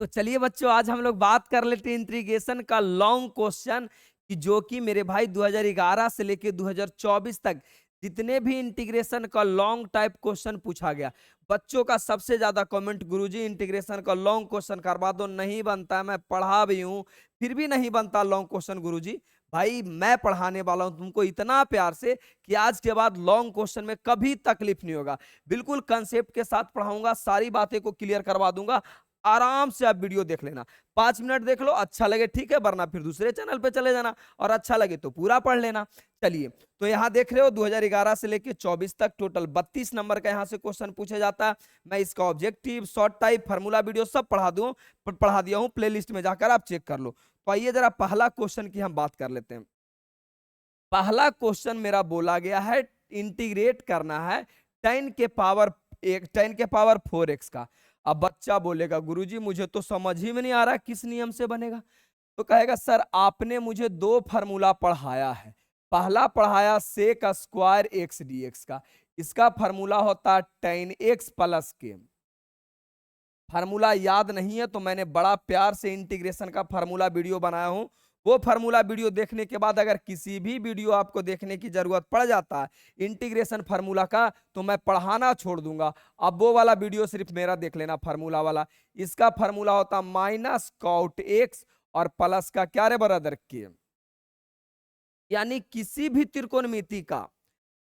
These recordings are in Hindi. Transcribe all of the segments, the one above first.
तो चलिए बच्चों, आज हम लोग बात कर लेते हैं इंटीग्रेशन का लॉन्ग क्वेश्चन कि जो कि मेरे भाई 2011 से लेके 2024 तक जितने भी इंटीग्रेशन का लॉन्ग टाइप क्वेश्चन पूछा गया। बच्चों का सबसे ज्यादा कमेंट, गुरुजी इंटीग्रेशन का लॉन्ग क्वेश्चन करवा दो। नहीं बनता है, मैं पढ़ा भी हूं फिर भी नहीं बनता लॉन्ग क्वेश्चन गुरुजी। भाई मैं पढ़ाने वाला हूं तुमको इतना प्यार से कि आज के बाद लॉन्ग क्वेश्चन में कभी तकलीफ नहीं होगा। बिल्कुल कंसेप्ट के साथ पढ़ाऊंगा, सारी बातें को क्लियर करवा दूंगा। आराम से आप वीडियो देख लेना, 5 मिनट देख लो, अच्छा लगे ठीक है, वरना फिर दूसरे चैनल पे चले जाना, और अच्छा लगे तो पूरा पढ़ लेना। चलिए, तो यहाँ देख रहे हो 2011 से लेके 24 तक टोटल 32 नंबर का यहाँ से क्वेश्चन पूछा जाता है। मैं इसका objective, short type, formula video सब पढ़ा दिया हूँ, प्लेलिस्ट में जाकर आप चेक कर लो। तो आइए जरा पहला क्वेश्चन की हम बात कर लेते हैं। पहला क्वेश्चन मेरा बोला गया है, इंटीग्रेट करना है 10 के पावर 4x का। अब बच्चा बोलेगा गुरुजी मुझे तो समझ ही में नहीं आ रहा किस नियम से बनेगा। तो कहेगा सर आपने मुझे दो फार्मूला पढ़ाया है। पहला पढ़ाया सेक स्क्वायर एक्स डीएक्स का, इसका फार्मूला होता है टेन एक्स प्लस के। फार्मूला याद नहीं है तो मैंने बड़ा प्यार से इंटीग्रेशन का फार्मूला वीडियो बनाया हूं। वो फार्मूला वीडियो देखने के बाद अगर किसी भी वीडियो आपको देखने की जरूरत पड़ जाता है इंटीग्रेशन फार्मूला का, तो मैं पढ़ाना छोड़ दूंगा। अब वो वाला वीडियो सिर्फ मेरा देख लेना, फार्मूला वाला। इसका फार्मूला होता माइनस कॉट एक्स और प्लस का क्या रे ब्रदर के, यानी किसी भी त्रिकोणमिति का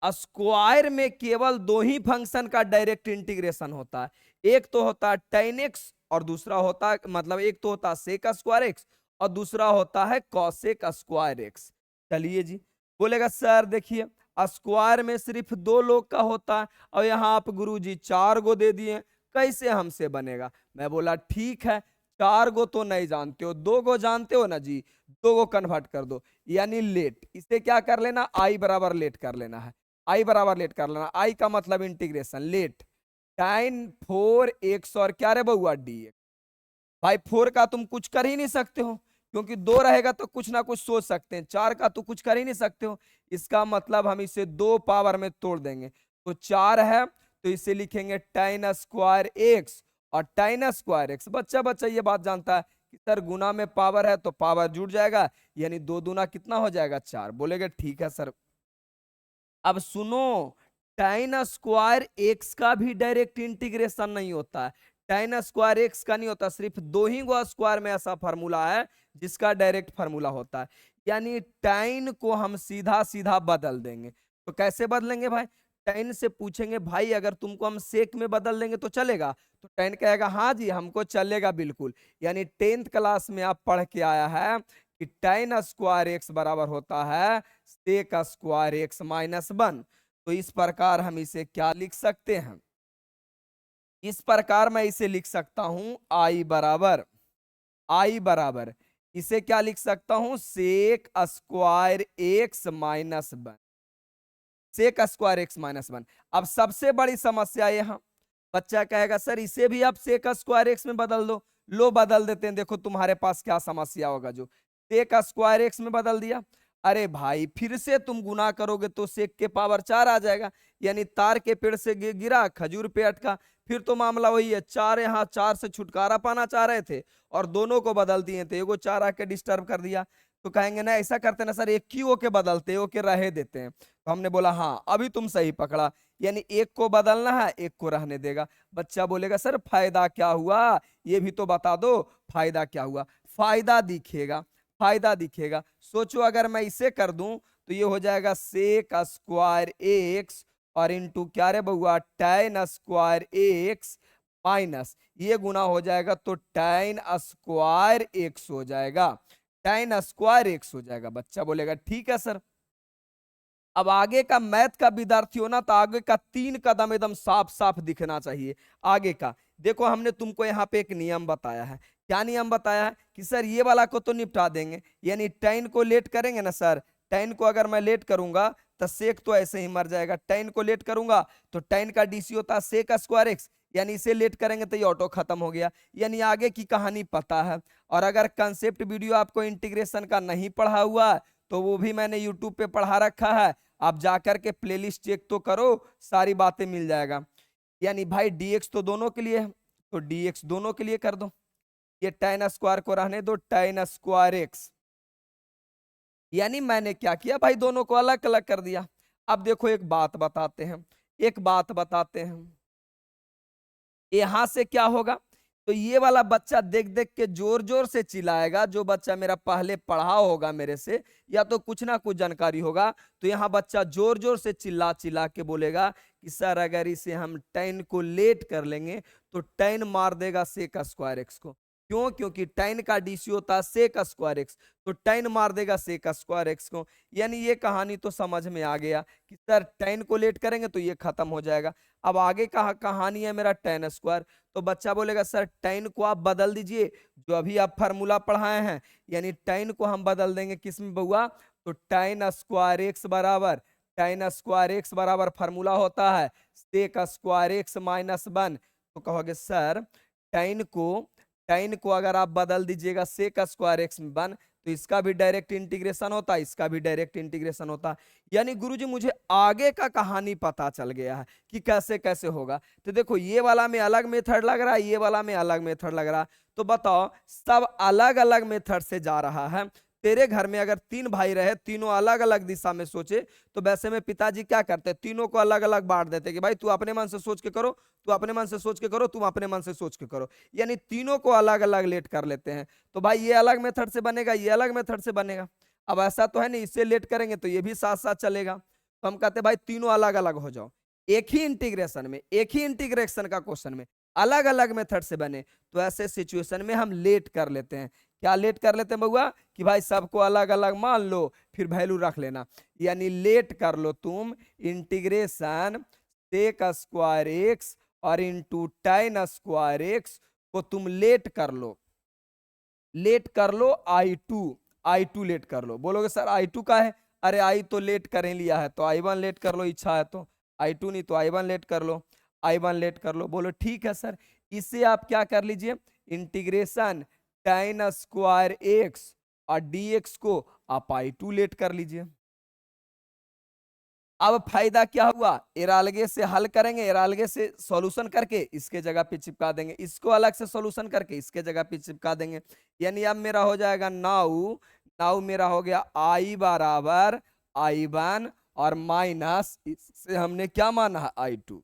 स्क्वायर में केवल दो ही फंक्शन का डायरेक्ट इंटीग्रेशन होता है। एक तो होता है टेन एक्स और दूसरा होता है, मतलब एक तो होता है सेक स्क्वायर एक्स और दूसरा होता है कॉसेक स्क्वायर एक्स। चलिए जी, बोलेगा सर देखिए स्क्वायर में सिर्फ दो लोग का होता है और यहाँ आप गुरुजी 4 गो दे दिए, कैसे हमसे बनेगा। मैं बोला ठीक है, 4 गो तो नहीं जानते हो, 2 गो जानते हो ना जी, 2 गो कन्वर्ट कर दो, यानी लेट। इसे क्या कर लेना, आई बराबर लेट कर लेना है। आई बराबर लेट कर लेना, आई का मतलब इंटीग्रेशन लेट टाइन 4x और क्या रे बउआ डी। भाई 4 का तुम कुछ कर ही नहीं सकते हो, क्योंकि 2 रहेगा तो कुछ ना कुछ सोच सकते हैं, 4 का तो कुछ कर ही नहीं सकते हो। इसका मतलब हम इसे 2 पावर में तोड़ देंगे, तो 4 है तो इसे लिखेंगे टाइन स्क्वायर एक्स और टाइन स्क्वायर एक्स। बच्चा बच्चा ये बात जानता है कि सर गुना में पावर है तो पावर जुड़ जाएगा, यानी 2 दूना कितना हो जाएगा 4। बोलेगा ठीक है सर। अब सुनो, टाइन स्क्वायर एक्स का भी डायरेक्ट इंटीग्रेशन नहीं होता है। टाइन स्क्वायर एक्स का नहीं होता, सिर्फ दो ही गो स्क्वायर में ऐसा फार्मूला है जिसका डायरेक्ट फार्मूला होता है। यानी टाइन को हम सीधा सीधा बदल देंगे। तो कैसे बदलेंगे भाई, टाइन से पूछेंगे भाई अगर तुमको हम सेक में बदल देंगे तो चलेगा, तो टाइन कहेगा हाँ जी हमको चलेगा बिल्कुल। यानी 10th क्लास में आप पढ़ के आया है कि टाइन स्क्वायर एक्स बराबर होता है सेक स्क्वायर एक्स माइनस 1। तो इस प्रकार हम इसे क्या लिख सकते हैं, इस प्रकार मैं इसे लिख सकता हूं आई बराबर इसे क्या लिख सकता हूं, sec square x minus 1। Sec square x minus 1। अब सबसे बड़ी समस्या यहां, बच्चा कहेगा सर इसे भी आप सेक स्क्वायर एक्स में बदल दो। लो बदल देते हैं, देखो तुम्हारे पास क्या समस्या होगा। जो सेक स्क्वायर एक्स में बदल दिया, अरे भाई फिर से तुम गुना करोगे तो सेक के पावर 4 आ जाएगा, यानी तार के पेड़ से गिरा खजूर पे अटका। फिर तो मामला वही है, 4 यहाँ 4 से छुटकारा पाना चाह रहे थे और दोनों को बदल दिए थे, एगो 4 आके डिस्टर्ब कर दिया। तो कहेंगे ना ऐसा करते ना सर, एक ही ओके बदलते ओके रहे देते हैं। तो हमने बोला हाँ अभी तुम सही पकड़ा, यानी एक को बदलना है एक को रहने देगा। बच्चा बोलेगा सर फायदा क्या हुआ, ये भी तो बता दो फायदा क्या हुआ। फायदा दिखेगा, फायदा दिखेगा। सोचो अगर मैं इसे कर दूं तो ये हो जाएगा सेक स्क्वायर एक्स और इंटू क्या रे बउआ tan स्क्वायर एक्स माइनस ये गुना हो जाएगा तो tan स्क्वायर एक्स हो जाएगा, tan स्क्वायर एक्स हो जाएगा। बच्चा बोलेगा ठीक है सर। अब आगे का मैथ का विद्यार्थी हो ना, तो आगे का 3 कदम एकदम साफ साफ दिखना चाहिए। आगे का देखो, हमने तुमको यहाँ पे एक नियम बताया है। क्या नियम बताया है कि सर ये वाला को तो निपटा देंगे, यानी tan को लेट करेंगे ना सर, tan को अगर मैं लेट करूंगा तो सेक तो ऐसे ही मर जाएगा। tan को लेट करूंगा तो tan का डीसी होता है सेक स्क्वायर एक्स, यानी इसे लेट करेंगे तो ये ऑटो खत्म हो गया। यानी आगे की कहानी पता है। और अगर कंसेप्ट वीडियो आपको इंटीग्रेशन का नहीं पढ़ा हुआ तो वो भी मैंने यूट्यूब पे पढ़ा रखा है, आप जाकर के प्लेलिस्ट चेक तो करो, सारी बातें मिल जाएगा। यानी भाई डीएक्स तो दोनों के लिए है, तो डीएक्स दोनों के लिए कर दो। ये tan स्क्वायर को रहने दो, tan स्क्वायर एक्स। यानी मैंने क्या किया भाई, दोनों को अलग अलग कर दिया। अब देखो एक बात बताते हैं, एक बात बताते हैं, यहां से क्या होगा, तो ये वाला बच्चा देख देख के जोर जोर से चिल्लाएगा, जो बच्चा मेरा पहले पढ़ा होगा मेरे से, या तो कुछ ना कुछ जानकारी होगा, तो यहाँ बच्चा जोर जोर से चिल्ला चिल्ला के बोलेगा कि सर अगर इसे हम tan को लेट कर लेंगे तो tan मार देगा sec स्क्वायर एक्स को। क्यों? क्योंकि tan का डीसी होता है sec स्क्वायर एक्स, तो tan मार देगा sec स्क्वायर एक्स को। यानी ये कहानी तो समझ में आ गया कि सर tan को लेट करेंगे तो ये खत्म हो जाएगा। अब आगे का कहानी है मेरा tan स्क्वायर, तो बच्चा बोलेगा सर tan को आप बदल दीजिए, जो अभी आप फार्मूला पढ़ाए हैं, यानी tan को हम बदल देंगे किस में बउआ, तो tan स्क्वायर एक्स बराबर, tan स्क्वायर एक्स बराबर फार्मूला होता है sec स्क्वायर एक्स माइनस 1। तो कहोगे सर tan को अगर आप बदल दीजिएगा sec स्क्वायर एक्स में 1, तो इसका भी डायरेक्ट इंटीग्रेशन होता है, इसका भी डायरेक्ट इंटीग्रेशन होता है। यानी गुरुजी मुझे आगे का कहानी पता चल गया है कि कैसे कैसे होगा। तो देखो ये वाला में अलग मेथड लग रहा है, ये वाला में अलग मेथड लग रहा है, तो बताओ सब अलग अलग मेथड से जा रहा है। तेरे घर में अगर 3 भाई रहे, तीनों अलग अलग दिशा में सोचे, तो वैसे में पिताजी क्या करते, तीनों को अलग अलग बांट देते कि भाई तू अपने मन से सोच के करो, तू अपने मन से सोच के करो, तुम अपने मन से सोच के करो, यानी तीनों को अलग अलग लेट कर लेते हैं। तो भाई ये अलग मेथड से बनेगा, ये अलग मेथड से बनेगा। अब ऐसा तो है नहीं, इससे लेट करेंगे तो ये भी साथ साथ चलेगा, तो हम कहते हैं भाई तीनों अलग अलग हो जाओ। एक ही इंटीग्रेशन में, एक ही इंटीग्रेशन का क्वेश्चन में अलग अलग मेथड से बने, तो ऐसे सिचुएशन में हम लेट कर लेते हैं। क्या लेट कर लेते हैं बउआ, कि भाई सबको अलग अलग मान लो फिर वैल्यू रख लेना, यानी लेट कर लो तुम इंटीग्रेशन sec स्क्वायर एक्स और इंटू tan स्क्वायर एक्स को तुम लेट कर लो, लेट कर लो I2 लेट कर लो। बोलोगे सर I2 का है, अरे आई तो लेट कर ही लिया है, तो I1 लेट कर लो, इच्छा है तो। I2 नहीं तो I1 लेट कर लो, I1 लेट कर लो। बोलो ठीक है सर, इससे आप क्या कर लीजिए, इंटीग्रेशन tan स्क्वायर एक्स और dx को आप I2 लेट कर लीजिए। अब फायदा क्या हुआ, एरालगे से हल करेंगे, एरालगे से सॉल्यूशन करके इसके जगह पे चिपका देंगे, इसको अलग से सॉल्यूशन करके इसके जगह पे चिपका देंगे। यानी अब मेरा हो जाएगा नाउ, नाउ मेरा हो गया I बराबर I1 और माइनस इससे हमने क्या माना है I2।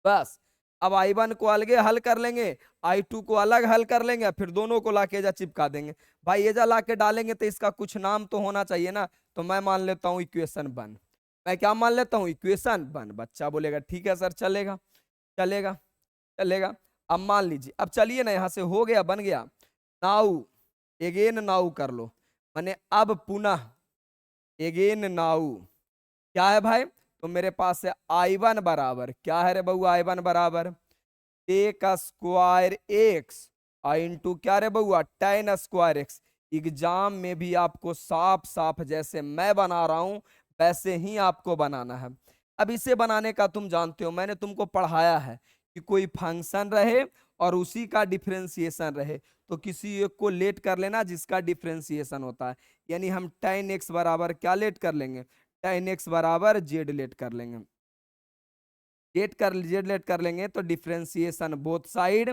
बस अब I1 को अलग हल कर लेंगे, I2 को अलग हल कर लेंगे, फिर दोनों को लाके जा चिपका देंगे। भाई ये जा लाके डालेंगे तो इसका कुछ नाम तो होना चाहिए ना, तो मैं मान लेता हूँ इक्वेशन 1। मैं क्या मान लेता हूँ, इक्वेशन 1। बच्चा बोलेगा ठीक है सर, चलेगा चलेगा चलेगा। अब मान लीजिए, अब चलिए ना, यहाँ से हो गया, बन गया। नाउ एगेन नाउ कर लो, माने अब पुनः एगेन नाउ क्या है भाई, तो मेरे पास है I1 बराबर क्या है रे बउआ, I1 बराबर sec स्क्वायर एक्स और इंटू क्या रे बउआ tan स्क्वायर एक्स। एग्जाम में भी आपको साफ साफ जैसे मैं बना रहा हूं वैसे ही आपको बनाना है। अब इसे बनाने का तुम जानते हो, मैंने तुमको पढ़ाया है कि कोई फंक्शन रहे और उसी का डिफरेंशिएशन रहे, तो किसी एक को लेट कर लेना जिसका डिफरेंशिएशन होता है। यानी हम tan x बराबर क्या लेट कर लेंगे, tan x बराबर z लेट कर लेंगे, z लेट कर लेंगे, तो differentiation both side,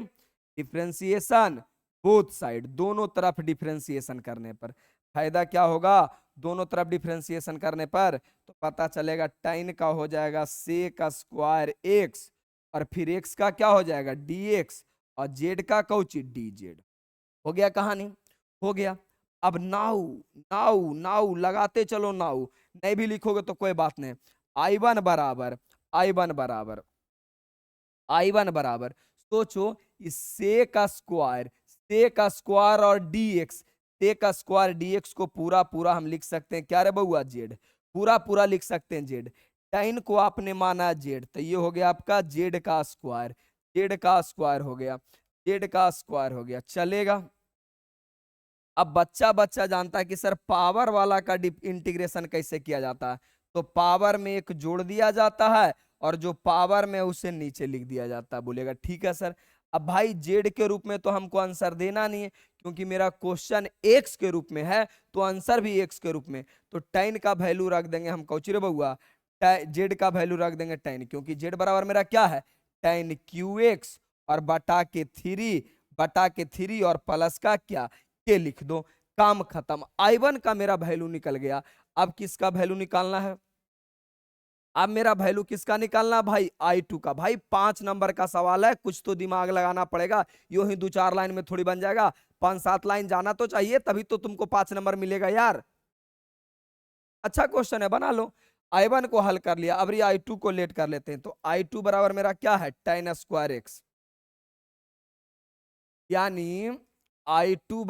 differentiation both side, दोनों तरफ डिफरेंशिएशन करने पर फायदा क्या होगा, दोनों तरफ डिफरेंशिएशन करने पर तो पता चलेगा tan का हो जाएगा sec स्क्वायर एक्स और फिर x का क्या हो जाएगा dx और z का कौची dz। हो गया कहानी, हो गया। अब नाउ नाउ नाउ लगाते चलो, नाउ नहीं भी लिखोगे तो कोई बात नहीं। I1 बराबर I1 बराबर I1 बराबर सोचो इस sec स्क्वायर और dx, sec स्क्वायर dx को पूरा पूरा हम लिख सकते हैं क्या रे बउआ z, पूरा पूरा लिख सकते हैं z। tan को आपने माना z, तो ये हो गया आपका z का स्क्वायर, z का स्क्वायर हो गया, z का स्क्वायर हो गया, चलेगा। अब बच्चा बच्चा जानता है कि सर पावर वाला का इंटीग्रेशन कैसे किया जाता है, तो पावर में एक जोड़ दिया जाता है और जो पावर में उसे नीचे लिख दिया जाता है। बोलेगा ठीक है सर। अब भाई जेड के रूप में तो हमको आंसर देना नहीं है, क्योंकि मेरा क्वेश्चन एक्स के रूप में है, तो आंसर भी एक्स के रूप में, तो tan का वैल्यू रख देंगे हम कौची रे बउआ, जेड का वैल्यू रख देंगे tan, क्योंकि जेड बराबर मेरा क्या है tan क्यू एक्स और बटा के 3 बटा के 3 और प्लस का क्या के लिख दो, काम खत्म। I1 का मेरा वैल्यू निकल गया। अब किसका वैल्यू निकालना है? अब मेरा वैल्यू किसका निकालना भाई? I2 का। भाई 5 नंबर का सवाल है, कुछ तो दिमाग लगाना पड़ेगा, यूं ही 2-4 लाइन में थोड़ी बन जाएगा, 5-7 लाइन जाना तो चाहिए, तभी तो तुमको 5 नंबर मिलेगा यार। अच्छा क्वेश्चन है, बना लो। I1 को हल कर लिया, अब ये I2 को लेट कर लेते हैं। तो I2 बराबर मेरा क्या है? tan स्क्वायर एक्स, यानी I2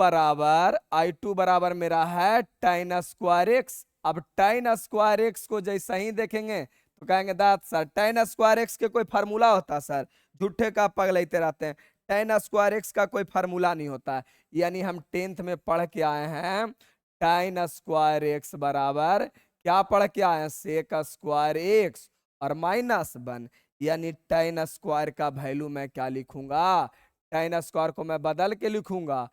बराबर मेरा है tan स्क्वायर एक्स। अब tan स्क्वायर एक्स को जैसा ही देखेंगे तो कहेंगे that sir tan square x के कोई फार्मूला होता सर? झूठे का पगलैते रहते हैं, tan स्क्वायर एक्स का कोई फार्मूला नहीं होता है। यानी हम 10th में पढ़ के आए हैं tan स्क्वायर एक्स बराबर क्या पढ़ के आए हैं? सेक स्क्वायर एक्स और -1, यानी tan स्क्वायर का वैल्यू मैं क्या लिखूंगा? tan स्क्वायर को मैं बदल के लिखूंगा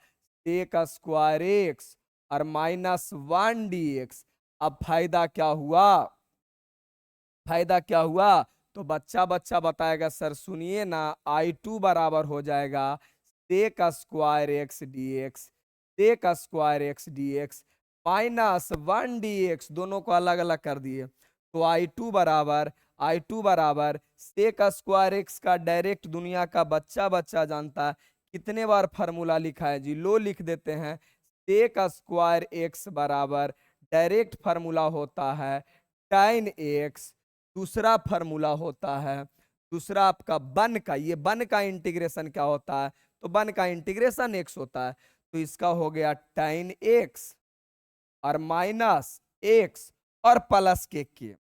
सेक स्क्वायर एक्स और -1 dx। अब फायदा क्या हुआ? फायदा क्या हुआ? तो बच्चा बच्चा बताएगा सर सुनिए ना, I2 बराबर हो जाएगा sec square x d x, sec square x d x -1 dx, दोनों को अलग अलग कर दिए। तो I2 बराबर सेक स्क्वायर एक्स का डायरेक्ट दुनिया का बच्चा बच्चा जानता है। कितने बार फार्मूला लिखा है जी? लो लिख देते हैं। सेक स्क्वायर एक्स बराबर डायरेक्ट फार्मूला होता है tan एक्स, दूसरा फार्मूला होता है, दूसरा आपका बन का, ये बन का इंटीग्रेशन क्या होता है? तो बन का इंटीग्रेशन एक्स होता है। तो इसका हो गया tan एक्स और -x और प्लस के।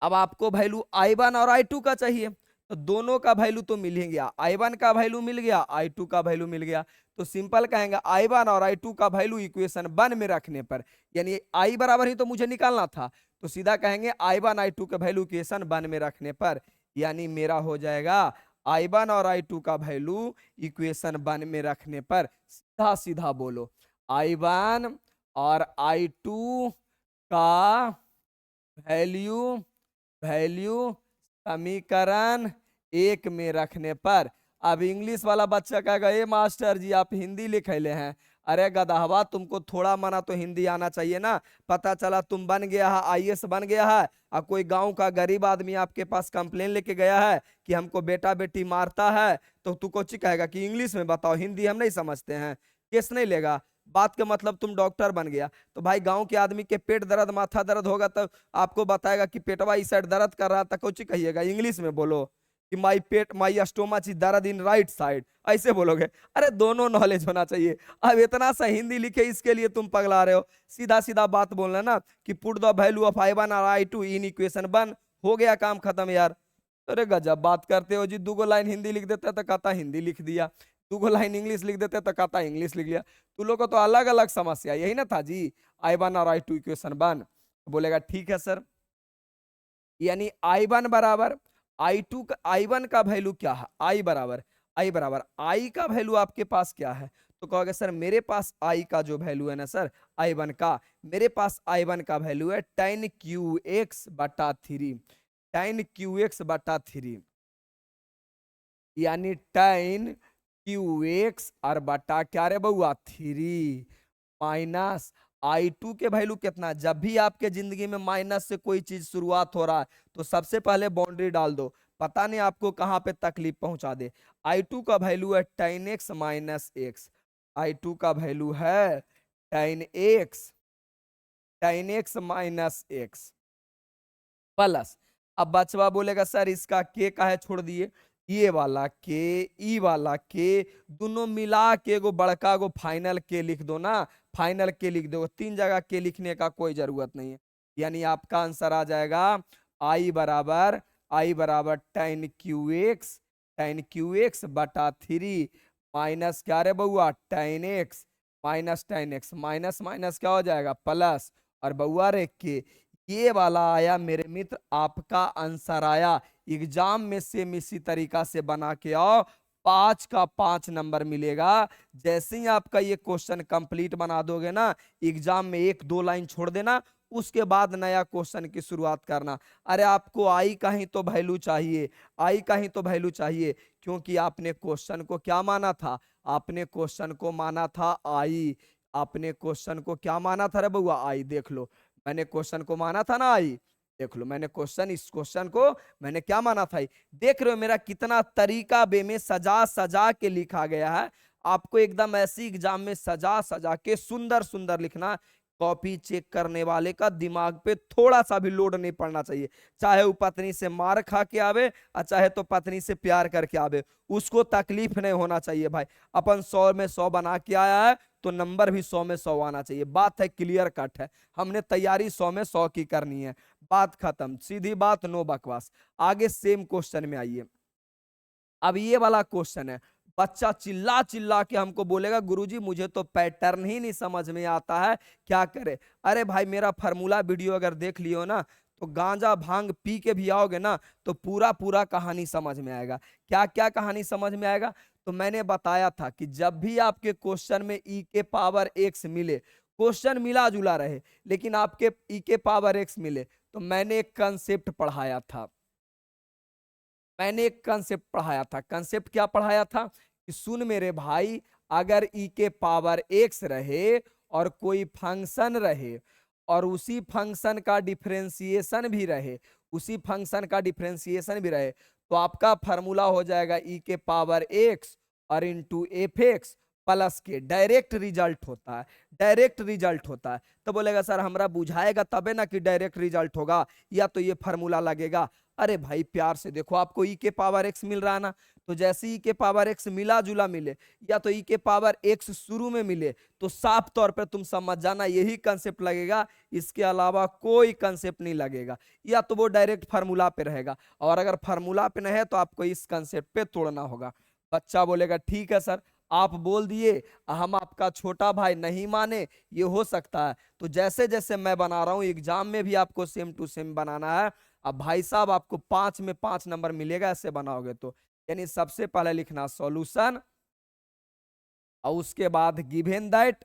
अब आपको वैल्यू I1 और I2 का चाहिए, तो दोनों का वैल्यू तो मिल ही गया। I1 का वैल्यू मिल गया, I2 का वैल्यू मिल गया। तो सिंपल कहेंगे I1 और I2 का वैल्यू इक्वेशन 1 में रखने पर, यानी I बराबर ही तो मुझे निकालना था, तो सीधा कहेंगे I1 I2 का वैल्यू इक्वेशन 1 में रखने पर, यानी मेरा हो जाएगा I1 और I2 का वैल्यू इक्वेशन 1 में रखने पर। सीधा सीधा बोलो, I1 और I2 का वैल्यू वैल्यू समीकरण 1 में रखने पर। अब इंग्लिश वाला बच्चा कहेगा ए मास्टर जी आप हिंदी लिखले हैं। अरे गदहवा, तुमको थोड़ा मना तो हिंदी आना चाहिए ना। पता चला तुम बन गया है IAS बन गया है, और कोई गांव का गरीब आदमी आपके पास कंप्लेन लेके गया है कि हमको बेटा बेटी मारता है, तो तू कोची कहेगा कि इंग्लिश में बताओ, हिंदी हम नहीं समझते हैं, केस नहीं लेगा। बात का मतलब तुम डॉक्टर बन गया, तो भाई गांव के आदमी के पेट दर्द माथा दर्द होगा तो आपको बताएगा कि पेटवा इस साइड दर्द कर रहा था, कुछ कहिएगा इंग्लिश में बोलो कि माई स्टोमच इज दर्द इन राइट साइड, ऐसे बोलोगे। अरे दोनों नॉलेज होना चाहिए। अब इतना सा हिंदी लिखे इसके लिए तुम पगला रहे हो। सीधा सीधा बात बोलना ना कि put the value of I1 और I2 इन इक्वेशन 1, हो गया काम खत्म यार। अरे गजब बात करते हो जी, 2 लाइन हिंदी लिख देता तो कहता हिंदी लिख दिया, 2 लाइन इंग्लिश लिख देते तो कहता इंग्लिश लिख लिया। तू लोग को तो अलग अलग समस्या, यही ना था जी I1 और I2 इक्वेशन 1। बोलेगा ठीक है सर, यानी I1 बराबर I2 का, I1 का वैल्यू क्या है? I बराबर I का वैल्यू आपके पास क्या है? तो कहोगे सर मेरे पास I का जो वैल्यू है ना सर I1 का, मेरे पास I1 का वैल्यू है tan QX बटा 3, tan QX बटा 3, यानी tan QX और बटा क्या रे बउआ 3 माइनस I2 के वैल्यू कितना? जब भी आपके जिंदगी में माइनस से कोई चीज शुरुआत हो रहा है तो सबसे पहले बाउंड्री डाल दो, पता नहीं आपको कहां पे तकलीफ पहुंचा दे। I2 का वैल्यू है tan x minus x, I2 का वैल्यू है tan x minus x plus. अब बचवा बोलेगा सर इसका के का है छोड़ दिए, ये वाला के ई वाला के दोनों मिला के एगो बड़का गो फाइनल के लिख दो ना, फाइनल के लिख दो, 3 जगह के लिखने का कोई जरूरत नहीं है। यानी आपका आंसर आ जाएगा I बराबर tan QX बटा 3 माइनस क्या रे बउआ tan x माइनस माइनस क्या हो जाएगा प्लस, और बउआ रे के ये वाला आया मेरे मित्र, आपका आंसर आया। एग्जाम में सेम इसी तरीका से बना के आओ, 5 का 5 नंबर मिलेगा। जैसे ही आपका ये क्वेश्चन कंप्लीट बना दोगे ना, एग्जाम में 1-2 लाइन छोड़ देना, उसके बाद नया क्वेश्चन की शुरुआत करना। अरे आपको आई का ही तो वैल्यू चाहिए, आई का ही तो वैल्यू चाहिए, क्योंकि आपने क्वेश्चन को क्या माना था, आपने क्वेश्चन को माना था आई, आपने क्वेश्चन को क्या माना था रे बउआ, आई। देख लो मैंने क्वेश्चन को माना था ना आई, देख लो मैंने क्वेश्चन, इस क्वेश्चन को मैंने क्या माना था आई। देख रहे हो मेरा कितना तरीका बे में सजा सजा के लिखा गया है। आपको एकदम ऐसी एग्जाम में सजा सजा के सुंदर सुंदर लिखना। कॉपी चेक करने वाले का दिमाग पे थोड़ा सा भी लोड नहीं पड़ना चाहिए, चाहे वो पत्नी से मार खा के आवे और चाहे तो पत्नी से प्यार करके आवे, उसको तकलीफ नहीं होना चाहिए भाई। अपन 100 में 100 बना के आया है तो नंबर भी 100 में 100 आना चाहिए। बात है क्लियर कट है, हमने तैयारी 100 में 100 की करनी है, बात खत्म, सीधी बात, नो बकवास। आगे सेम क्वेश्चन में आइए। अब ये वाला क्वेश्चन है, बच्चा चिल्ला चिल्ला के हमको बोलेगा गुरुजी मुझे तो पैटर्न ही नहीं समझ में आता है, क्या करे। अरे भाई मेरा फार्मूला वीडियो अगर देख लियो ना, तो गांजा भांग पी के भी आओगे ना तो पूरा पूरा कहानी समझ में आएगा। क्या क्या कहानी समझ में आएगा, तो मैंने बताया था कि जब भी आपके क्वेश्चन में ई के पावर एक्स मिले, क्वेश्चन मिला जुला रहे लेकिन आपके ई के पावर एक्स मिले, तो मैंने एक कंसेप्ट पढ़ाया था, मैंने एक कंसेप्ट पढ़ाया था। कंसेप्ट क्या पढ़ाया था कि सुन मेरे भाई, अगर ई के पावर एक्स रहे और कोई फंक्शन रहे और उसी फंक्शन का डिफरेंशिएशन भी रहे, उसी फंक्शन का डिफरेंशिएशन भी रहे, तो आपका फार्मूला हो जाएगा ई के पावर एक्स और इंटू एफ एक्स प्लस के। डायरेक्ट रिजल्ट होता है, डायरेक्ट रिजल्ट होता है। तो बोलेगा सर हमरा बुझाएगा तबे ना कि डायरेक्ट रिजल्ट होगा, या तो ये फार्मूला लगेगा। अरे भाई प्यार से देखो, आपको ई के पावर एक्स मिल रहा ना, तो जैसे ई के पावर एक्स मिला जुला मिले या तो ई के पावर एक्स शुरू में मिले, तो साफ तौर पे तुम समझ जाना यही कंसेप्ट लगेगा, इसके अलावा कोई कंसेप्ट नहीं लगेगा। या तो वो डायरेक्ट फार्मूला पे रहेगा, और अगर फार्मूला पे नहीं है तो आपको इस कंसेप्ट पे तोड़ना होगा। बच्चा बोलेगा ठीक है सर, आप बोल दिए, हम आपका छोटा भाई नहीं माने, ये हो सकता है। तो जैसे जैसे मैं बना रहा हूं एग्जाम में भी आपको सेम टू सेम बनाना है। अब भाई साहब आपको 5 में 5 नंबर मिलेगा ऐसे बनाओगे तो। यानी सबसे पहले लिखना सॉल्यूशन, और उसके बाद given that,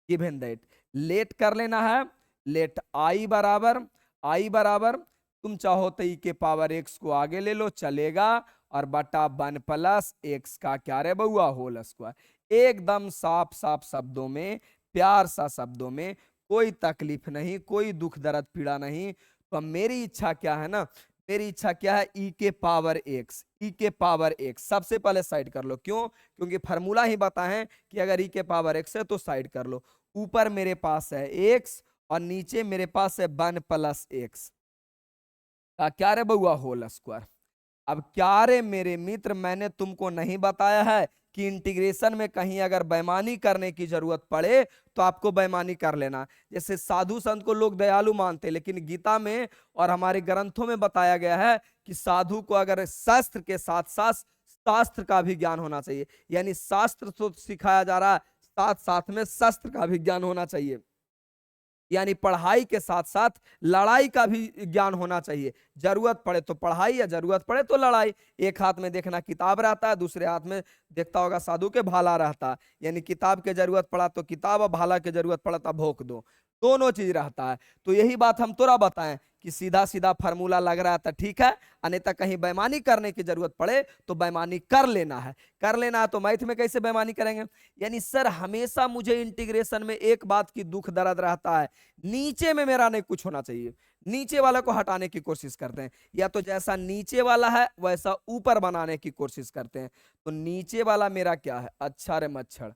given that let कर लेना है। लेट आई बराबर तुम चाहो तो ई के पावर एक्स को आगे ले लो चलेगा, और बटा 1 प्लस एक्स का क्या रे बउआ होल स्क्वायर। एकदम साफ साफ शब्दों में, प्यार सा शब्दों में, कोई तकलीफ नहीं, कोई दुख दर्द पीड़ा नहीं। तो मेरी इच्छा क्या है ना, मेरी इच्छा क्या है, ई के पावर एक्स, ई के पावर एक्स सबसे पहले साइड कर लो। क्यों, क्योंकि फार्मूला ही बताएं कि अगर ई के पावर एक्स है तो साइड कर लो। ऊपर मेरे पास है एक्स और नीचे मेरे पास है 1 प्लस एक्स का क्या रे बउआ होल स्क्वायर। अब क्या रे मेरे मित्र, मैंने तुमको नहीं बताया है कि इंटीग्रेशन में कहीं अगर बेईमानी करने की जरूरत पड़े तो आपको बेईमानी कर लेना। जैसे साधु संत को लोग दयालु मानते, लेकिन गीता में और हमारे ग्रंथों में बताया गया है कि साधु को अगर शास्त्र के साथ साथ शास्त्र का भी ज्ञान होना चाहिए। यानी शास्त्र तो सिखाया जा रहा है, साथ साथ में शस्त्र का भी ज्ञान होना चाहिए। यानी पढ़ाई के साथ साथ लड़ाई का भी ज्ञान होना चाहिए। जरूरत पड़े तो पढ़ाई या जरूरत पड़े तो लड़ाई। एक हाथ में देखना किताब रहता है, दूसरे हाथ में देखता होगा साधु के भाला रहता है। यानी किताब के जरूरत पड़ा तो किताब, और भाला के जरूरत पड़ा तो भोंक दो, दोनों चीज रहता है। तो यही बात हम तोरा बताएं कि सीधा सीधा फार्मूला लग रहा था ठीक है, अन्यथा कहीं बेईमानी करने की जरूरत पड़े तो बेईमानी कर लेना है, कर लेना है। तो मैथ में कैसे बेईमानी करेंगे। यानी सर हमेशा मुझे इंटीग्रेशन में एक बात की दुख दर्द रहता है, नीचे में मेरा नहीं कुछ होना चाहिए। नीचे वाला को हटाने की कोशिश करते हैं, या तो जैसा नीचे वाला है वैसा ऊपर बनाने की कोशिश करते हैं। तो नीचे वाला मेरा क्या है, अच्छा रे मच्छर,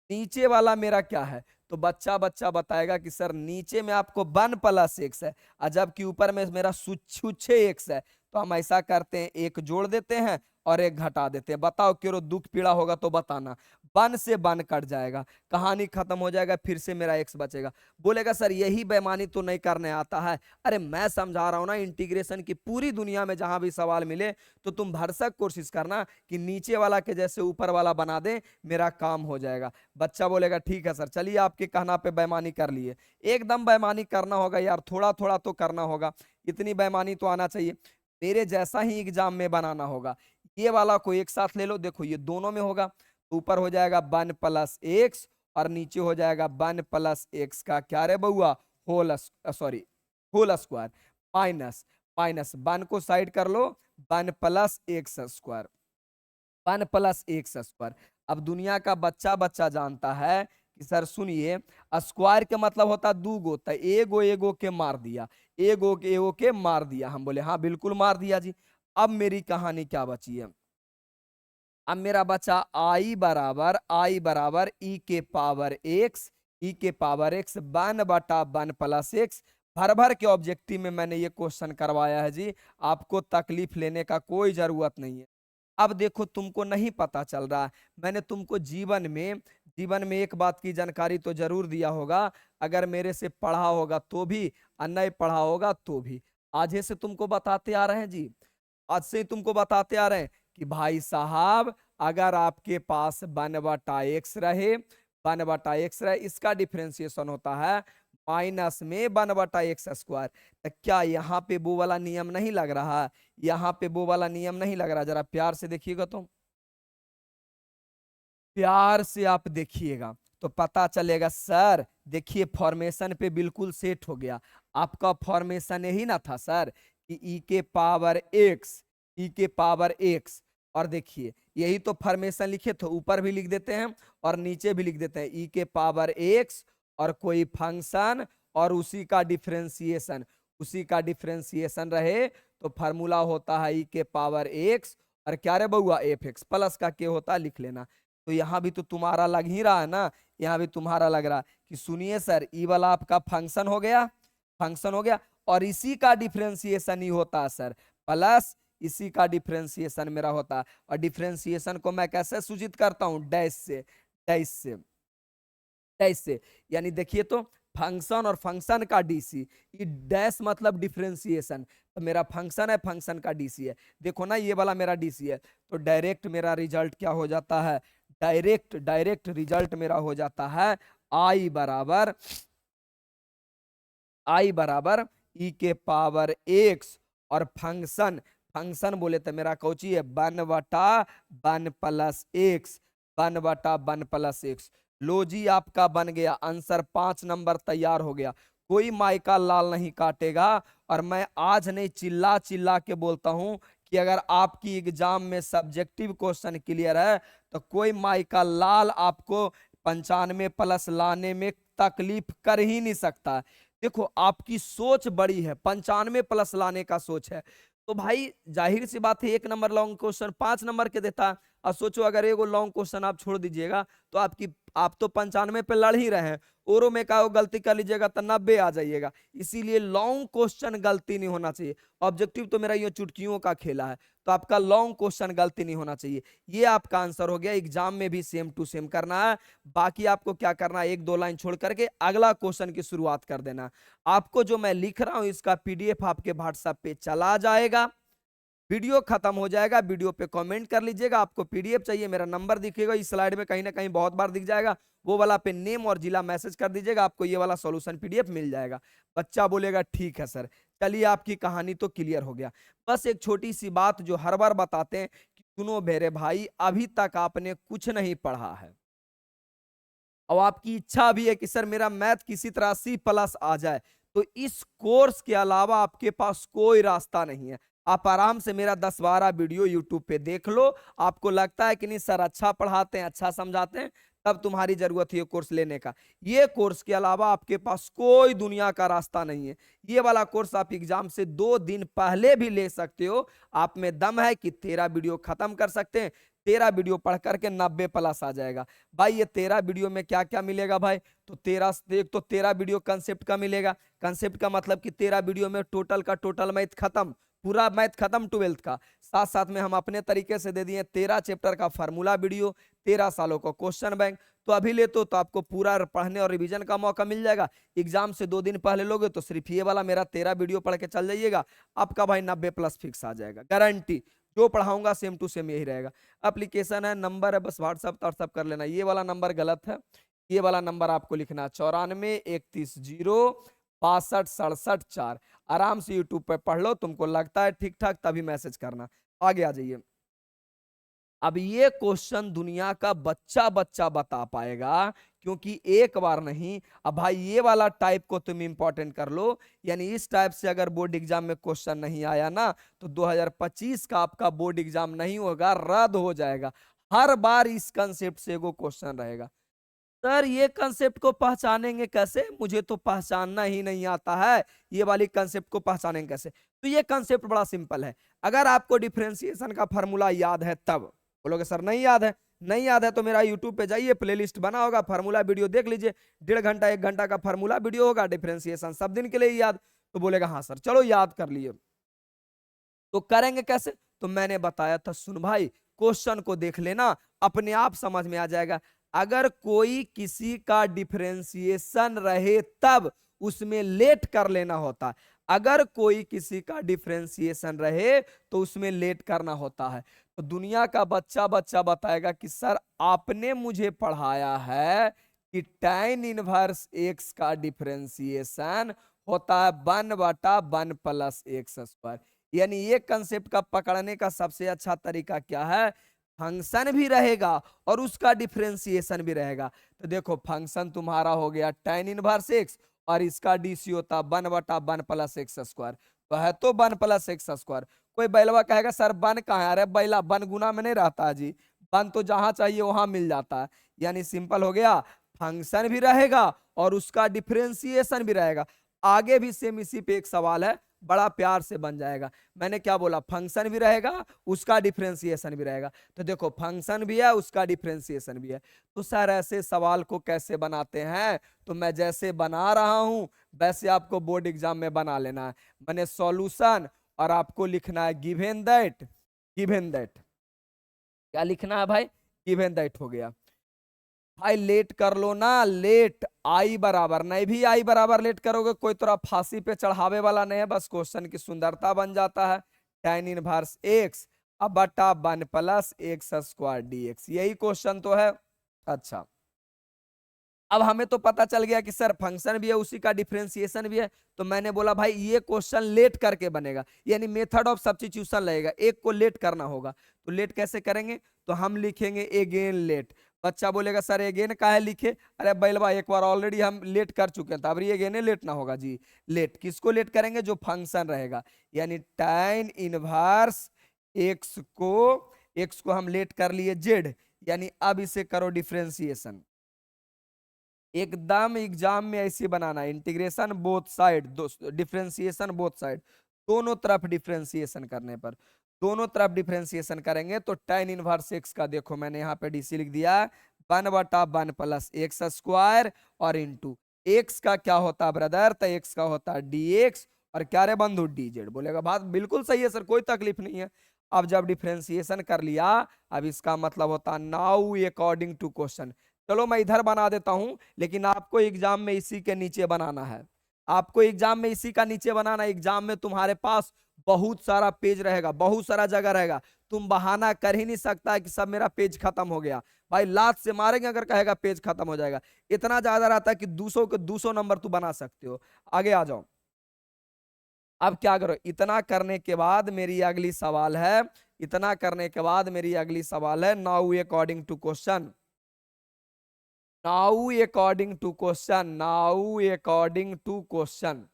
नीचे वाला मेरा क्या है, तो बच्चा बच्चा बताएगा कि सर नीचे में आपको 1 प्लस एक्स है, और जबकि ऊपर में मेरा छुच्छे एक्स है। तो हम ऐसा करते हैं, एक जोड़ देते हैं और एक घटा देते हैं। बताओ क्यों दुख पीड़ा होगा तो बताना। 1 से 1 कट जाएगा, कहानी खत्म हो जाएगा, फिर से मेरा एक्स बचेगा। बोलेगा सर यही बेईमानी तो नहीं करने आता है। अरे मैं समझा रहा हूं ना, इंटीग्रेशन की पूरी दुनिया में जहां भी सवाल मिले तो तुम भरसक कोशिश करना कि नीचे वाला के जैसे ऊपर वाला बना दे, मेरा काम हो जाएगा। बच्चा बोलेगा ठीक है सर, चलिए आपके कहना पे बेईमानी कर लिए। एकदम बेईमानी करना होगा यार, थोड़ा थोड़ा तो करना होगा, इतनी बेईमानी तो आना चाहिए। मेरे जैसा ही एग्जाम में बनाना होगा। ये वाला को एक साथ ले लो, देखो ये दोनों में होगा। ऊपर हो जाएगा 1 प्लस एक्स और नीचे हो जाएगा 1 प्लस एक्स का क्या रे बउआ whole, sorry whole square, minus minus 1 को साइड कर लो, 1 plus x square, 1 plus x square. अब दुनिया का बच्चा बच्चा जानता है कि सर सुनिए, स्क्वायर के मतलब होता है दूगो, तो एगो एगो के मार दिया, एगो के मार दिया। हम बोले हाँ बिल्कुल मार दिया जी। अब मेरी कहानी क्या बची है, अब मेरा बचा आई बराबर ई के पावर एक्स, ई के पावर एक्स 1/1 प्लस एक्स। भर भर के ऑब्जेक्टिव में मैंने ये क्वेश्चन करवाया है जी, आपको तकलीफ लेने का कोई जरूरत नहीं है। अब देखो तुमको नहीं पता चल रहा, मैंने तुमको जीवन में एक बात की जानकारी तो जरूर दिया होगा, अगर मेरे से पढ़ा होगा तो भी और नहीं पढ़ा होगा तो भी। आज से तुमको बताते आ रहे हैं जी, आज से ही तुमको बताते आ रहे हैं कि भाई साहब अगर आपके पास 1/x रहे, 1/x रहे, इसका डिफरेंशिएशन होता है माइनस में 1/x स्क्वायर। तो क्या यहाँ पे वो वाला नियम नहीं लग रहा, यहाँ पे वो वाला नियम नहीं लग रहा? जरा प्यार से देखिएगा, तो प्यार से आप देखिएगा तो पता चलेगा। सर देखिए फॉर्मेशन पे बिल्कुल सेट हो गया, आपका फॉर्मेशन यही ना था सर कि ई के पावर एक्स, ई के पावर एक्स, और देखिए यही तो फॉर्मेशन लिखे थे, ऊपर भी लिख देते हैं और नीचे भी लिख देते हैं, ई के पावर एक्स और कोई फंक्शन और उसी का डिफरेंशिएशन, उसी का डिफरेंशिएशन रहे तो फार्मूला होता है ई के पावर एक्स और क्या रे बउआ एफ एक्स, प्लस का के होता है लिख लेना। तो यहाँ भी तो तुम्हारा लग ही रहा है ना, यहाँ भी तुम्हारा लग रहा है कि सुनिए सर ई वाला आपका फंक्शन हो गया, फंक्शन हो गया, और इसी का डिफरेंशिएशन ही होता है सर, प्लस इसी का डिफरेंशिएशन मेरा होता है। और डिफरेंशिएशन को मैं कैसे सूचित करता हूं, डैश से, डैश से, डैश से। यानी देखिए तो फंक्शन और फंक्शन का डीसी, ये डैश मतलब डिफरेंशिएशन, तो मेरा फंक्शन है, फंक्शन का डीसी है। देखो ना ये वाला मेरा डीसी है, तो डायरेक्ट मेरा रिजल्ट क्या हो जाता है, डायरेक्ट रिजल्ट मेरा हो जाता है आई बराबर ई के पावर एक्स और फंक्शन, फंक्शन बोले तो मेरा कौची है 1/1 प्लस एक्स, 1/1 प्लस एक्स। लो जी आपका बन गया आंसर, 5 नंबर तैयार हो गया। कोई माइका लाल नहीं काटेगा, और मैं आज नहीं चिल्ला चिल्ला के बोलता हूं कि अगर आपकी एग्जाम में सब्जेक्टिव क्वेश्चन क्लियर है तो कोई माइका लाल आपको 95 प्लस लाने में तकलीफ कर ही नहीं सकता। देखो आपकी सोच बड़ी है, 95 प्लस लाने का सोच है, तो भाई जाहिर सी बात है 1 नंबर लॉन्ग क्वेश्चन 5 नंबर के देता है। अब सोचो अगर एगो लॉन्ग क्वेश्चन आप छोड़ दीजिएगा तो आप तो 95 पे लड़ ही रहे हैं, औरों में का गलती कर लीजिएगा तो 90 आ जाइएगा। इसीलिए लॉन्ग क्वेश्चन गलती नहीं होना चाहिए। ऑब्जेक्टिव तो मेरा ये चुटकियों का खेला है, तो आपका लॉन्ग क्वेश्चन गलती नहीं होना चाहिए। ये आपका आंसर हो गया। एग्जाम में भी सेम टू सेम करना है, बाकी आपको क्या करना है, 1-2 लाइन छोड़ करके अगला क्वेश्चन की शुरुआत कर देना। आपको जो मैं लिख रहा हूं इसका पीडीएफ आपके व्हाट्सएप पे चला जाएगा, वीडियो खत्म हो जाएगा, वीडियो पे कमेंट कर लीजिएगा। आपको पीडीएफ चाहिए, मेरा नंबर दिखेगा इस स्लाइड में कहीं ना कहीं बहुत बार दिख जाएगा, वो वाला पे नेम और जिला मैसेज कर दीजिएगा, आपको ये वाला सॉल्यूशन पीडीएफ मिल जाएगा। बच्चा बोलेगा ठीक है सर। चलिए आपकी कहानी तो क्लियर हो गया। बस एक छोटी सी बात जो हर बार बताते हैं कि सुनो मेरे भाई, अभी तक आपने कुछ नहीं पढ़ा है और आपकी इच्छा भी है कि सर मेरा मैथ किसी तरह C+ आ जाए, तो इस कोर्स के अलावा आपके पास कोई रास्ता नहीं है। आप आराम से मेरा 10-12 वीडियो यूट्यूब पे देख लो, आपको लगता है कि नहीं सर अच्छा पढ़ाते हैं, अच्छा समझाते हैं, तब तुम्हारी जरूरत है कोर्स लेने का। ये कोर्स के अलावा आपके पास कोई दुनिया का रास्ता नहीं है। ये वाला कोर्स आप एग्जाम से 2 दिन पहले भी ले सकते हो, आप में दम है कि 13 वीडियो खत्म कर सकते हैं, 13 वीडियो पढ़ करके 90+ आ जाएगा। भाई ये 13 वीडियो में क्या क्या मिलेगा भाई, तो 13 वीडियो कंसेप्ट का मिलेगा। कंसेप्ट का मतलब कि 13 वीडियो में टोटल का टोटल मैथ खत्म, पूरा मैथ खत्म 12th का। साथ साथ में हम अपने तरीके से दे दिए 13 चैप्टर का फार्मूला वीडियो, 13 सालों का क्वेश्चन बैंक। तो अभी ले तो आपको पूरा पढ़ने और रिवीजन का मौका मिल जाएगा। एग्जाम से 2 दिन पहले लोगे तो सिर्फ ये वाला मेरा 13 वीडियो पढ़ के चल जाइएगा, आपका भाई 90+ फिक्स आ जाएगा, गारंटी। जो पढ़ाऊंगा सेम टू सेम यही रहेगा। एप्लीकेशन है, नंबर है, बस व्हाट्सअप कर लेना। ये वाला नंबर गलत है, ये वाला नंबर आपको लिखना 94-31-0-62-67-4। आराम से यूट्यूब पे पढ़ लो, तुमको लगता है ठीक ठाक तभी मैसेज करना। आगे आ जाइए। अब ये क्वेश्चन दुनिया का बच्चा बच्चा बता पाएगा, क्योंकि एक बार नहीं। अब भाई ये वाला टाइप को तुम इंपॉर्टेंट कर लो, यानी इस टाइप से अगर बोर्ड एग्जाम में क्वेश्चन नहीं आया ना तो 2025 का आपका बोर्ड एग्जाम नहीं होगा, रद्द हो जाएगा। हर बार इस कंसेप्ट से एगो क्वेश्चन रहेगा। सर ये कंसेप्ट को पहचानेंगे कैसे, मुझे तो पहचानना ही नहीं आता है, ये वाली कंसेप्ट को पहचानेंगे कैसे? तो ये कंसेप्ट बड़ा सिंपल है। अगर आपको डिफरेंशिएशन का फार्मूला याद है तब बोलोगे सर नहीं याद है। नहीं याद है तो मेरा यूट्यूब पे जाइए, प्लेलिस्ट बना होगा, फार्मूला वीडियो देख लीजिए। 1.5 घंटा 1 घंटा का फार्मूला वीडियो होगा, डिफरेंशिएशन सब दिन के लिए याद। तो बोलेगा हाँ सर चलो याद कर लिए। तो करेंगे कैसे? तो मैंने बताया था, सुन भाई क्वेश्चन को देख लेना, अपने आप समझ में आ जाएगा। अगर कोई किसी का डिफरेंशिएशन रहे तब उसमें लेट कर लेना होता, अगर कोई किसी का डिफरेंशिएशन रहे तो उसमें लेट करना होता है। तो दुनिया का बच्चा बच्चा बताएगा कि सर आपने मुझे पढ़ाया है कि tan इनवर्स x का डिफरेंशिएशन होता है 1/1 प्लस एक्स स्क्वायर। यानी ये कंसेप्ट का पकड़ने का सबसे अच्छा तरीका क्या है? फंक्शन भी रहेगा और उसका डिफरेंशिएशन भी रहेगा। तो देखो फंक्शन तुम्हारा हो गया tan इनवर्स एक्स और इसका डीसी होता 1/1 प्लस एक्स स्क्वायर। तो है तो 1 प्लस एक्स स्क्वायर। कोई बैलवा कहेगा सर 1 कहाँ है? अरे बैला 1 गुना में नहीं रहता है जी, 1 तो जहां चाहिए वहां मिल जाता है। यानी सिंपल हो गया, फंक्शन भी रहेगा और उसका डिफरेंशिएशन भी रहेगा। आगे भी सेम इसी पे एक सवाल है, बड़ा प्यार से बन जाएगा। मैंने क्या बोला? फंक्शन भी रहेगा उसका डिफरेंशिएशन भी रहेगा। तो देखो फंक्शन भी है उसका डिफरेंशिएशन भी है। तो सर ऐसे सवाल को कैसे बनाते हैं? तो मैं जैसे बना रहा हूं वैसे आपको बोर्ड एग्जाम में बना लेना है। मैंने सॉल्यूशन और आपको लिखना है गिवन दैट। गिवन दैट क्या लिखना है भाई? गिवन दैट हो गया भाई। लेट कर लो ना, लेट आई बराबर नहीं, भी आई बराबर लेट करोगे कोई तरह फांसी पे चढ़ावे वाला नहीं है, बस क्वेश्चन की सुंदरता बन जाता है। tan इनवर्स एक्स अब बटा 1 प्लस एक्स स्क्वायर dx, यही क्वेश्चन तो है। अच्छा अब हमें तो पता चल गया कि सर फंक्शन भी है उसी का डिफरेंशिएशन भी है। तो मैंने बोला भाई ये क्वेश्चन लेट करके बनेगा, यानी मेथड ऑफ सब्स्टिट्यूशन लगेगा, एक को लेट करना होगा। तो लेट कैसे करेंगे? तो हम लिखेंगे अगेन लेट। बच्चा बोलेगा सर अगेन काहे लिखे? अरे बैलवा एक बार ऑलरेडी हम लेट कर चुके हैं, तो अब ये अगेन लेट ना होगा जी। लेट किसको लेट करेंगे? जो फंक्शन रहेगा, यानी tan इनवर्स एक्स को हम लेट कर लिए जेड, यानी अब इसे करो डिफरेंशिएशन। एकदम एग्जाम में ऐसे बनाना है, integration both side, differentiation both side, दोनों तरफ डिफरेंशिएशन करने पर, दोनों तरफ डिफरेंशिएशन करेंगे तो tan इनवर्स एक्स का देखो मैंने यहाँ पे डीसी लिख दिया 1/1 प्लस एक्स स्क्वायर और इंटू एक्स का क्या होता है ब्रदर? तो एक्स का होता है dx और क्या रे बंधु dz। बोलेगा बात बिल्कुल सही है सर, कोई तकलीफ नहीं है। अब जब डिफरेंशिएशन कर लिया, अब इसका मतलब होता है नाउ अकॉर्डिंग टू क्वेश्चन। चलो मैं इधर बना देता हूं, लेकिन आपको एग्जाम में इसी के नीचे बनाना है। आपको एग्जाम में इसी का नीचे बनाना है। एग्जाम में तुम्हारे पास बहुत सारा पेज रहेगा, बहुत सारा जगह रहेगा, तुम बहाना कर ही नहीं सकता कि सब मेरा पेज खत्म हो गया। भाई लात से मारेंगे अगर कहेगा पेज खत्म हो जाएगा। इतना ज्यादा रहता है कि 200 के 200 नंबर तू बना सकते हो। आगे आ जाओ। अब क्या करो? इतना करने के बाद मेरी अगली सवाल है, इतना करने के बाद मेरी अगली सवाल है now according to question. Now according to question, now according to question,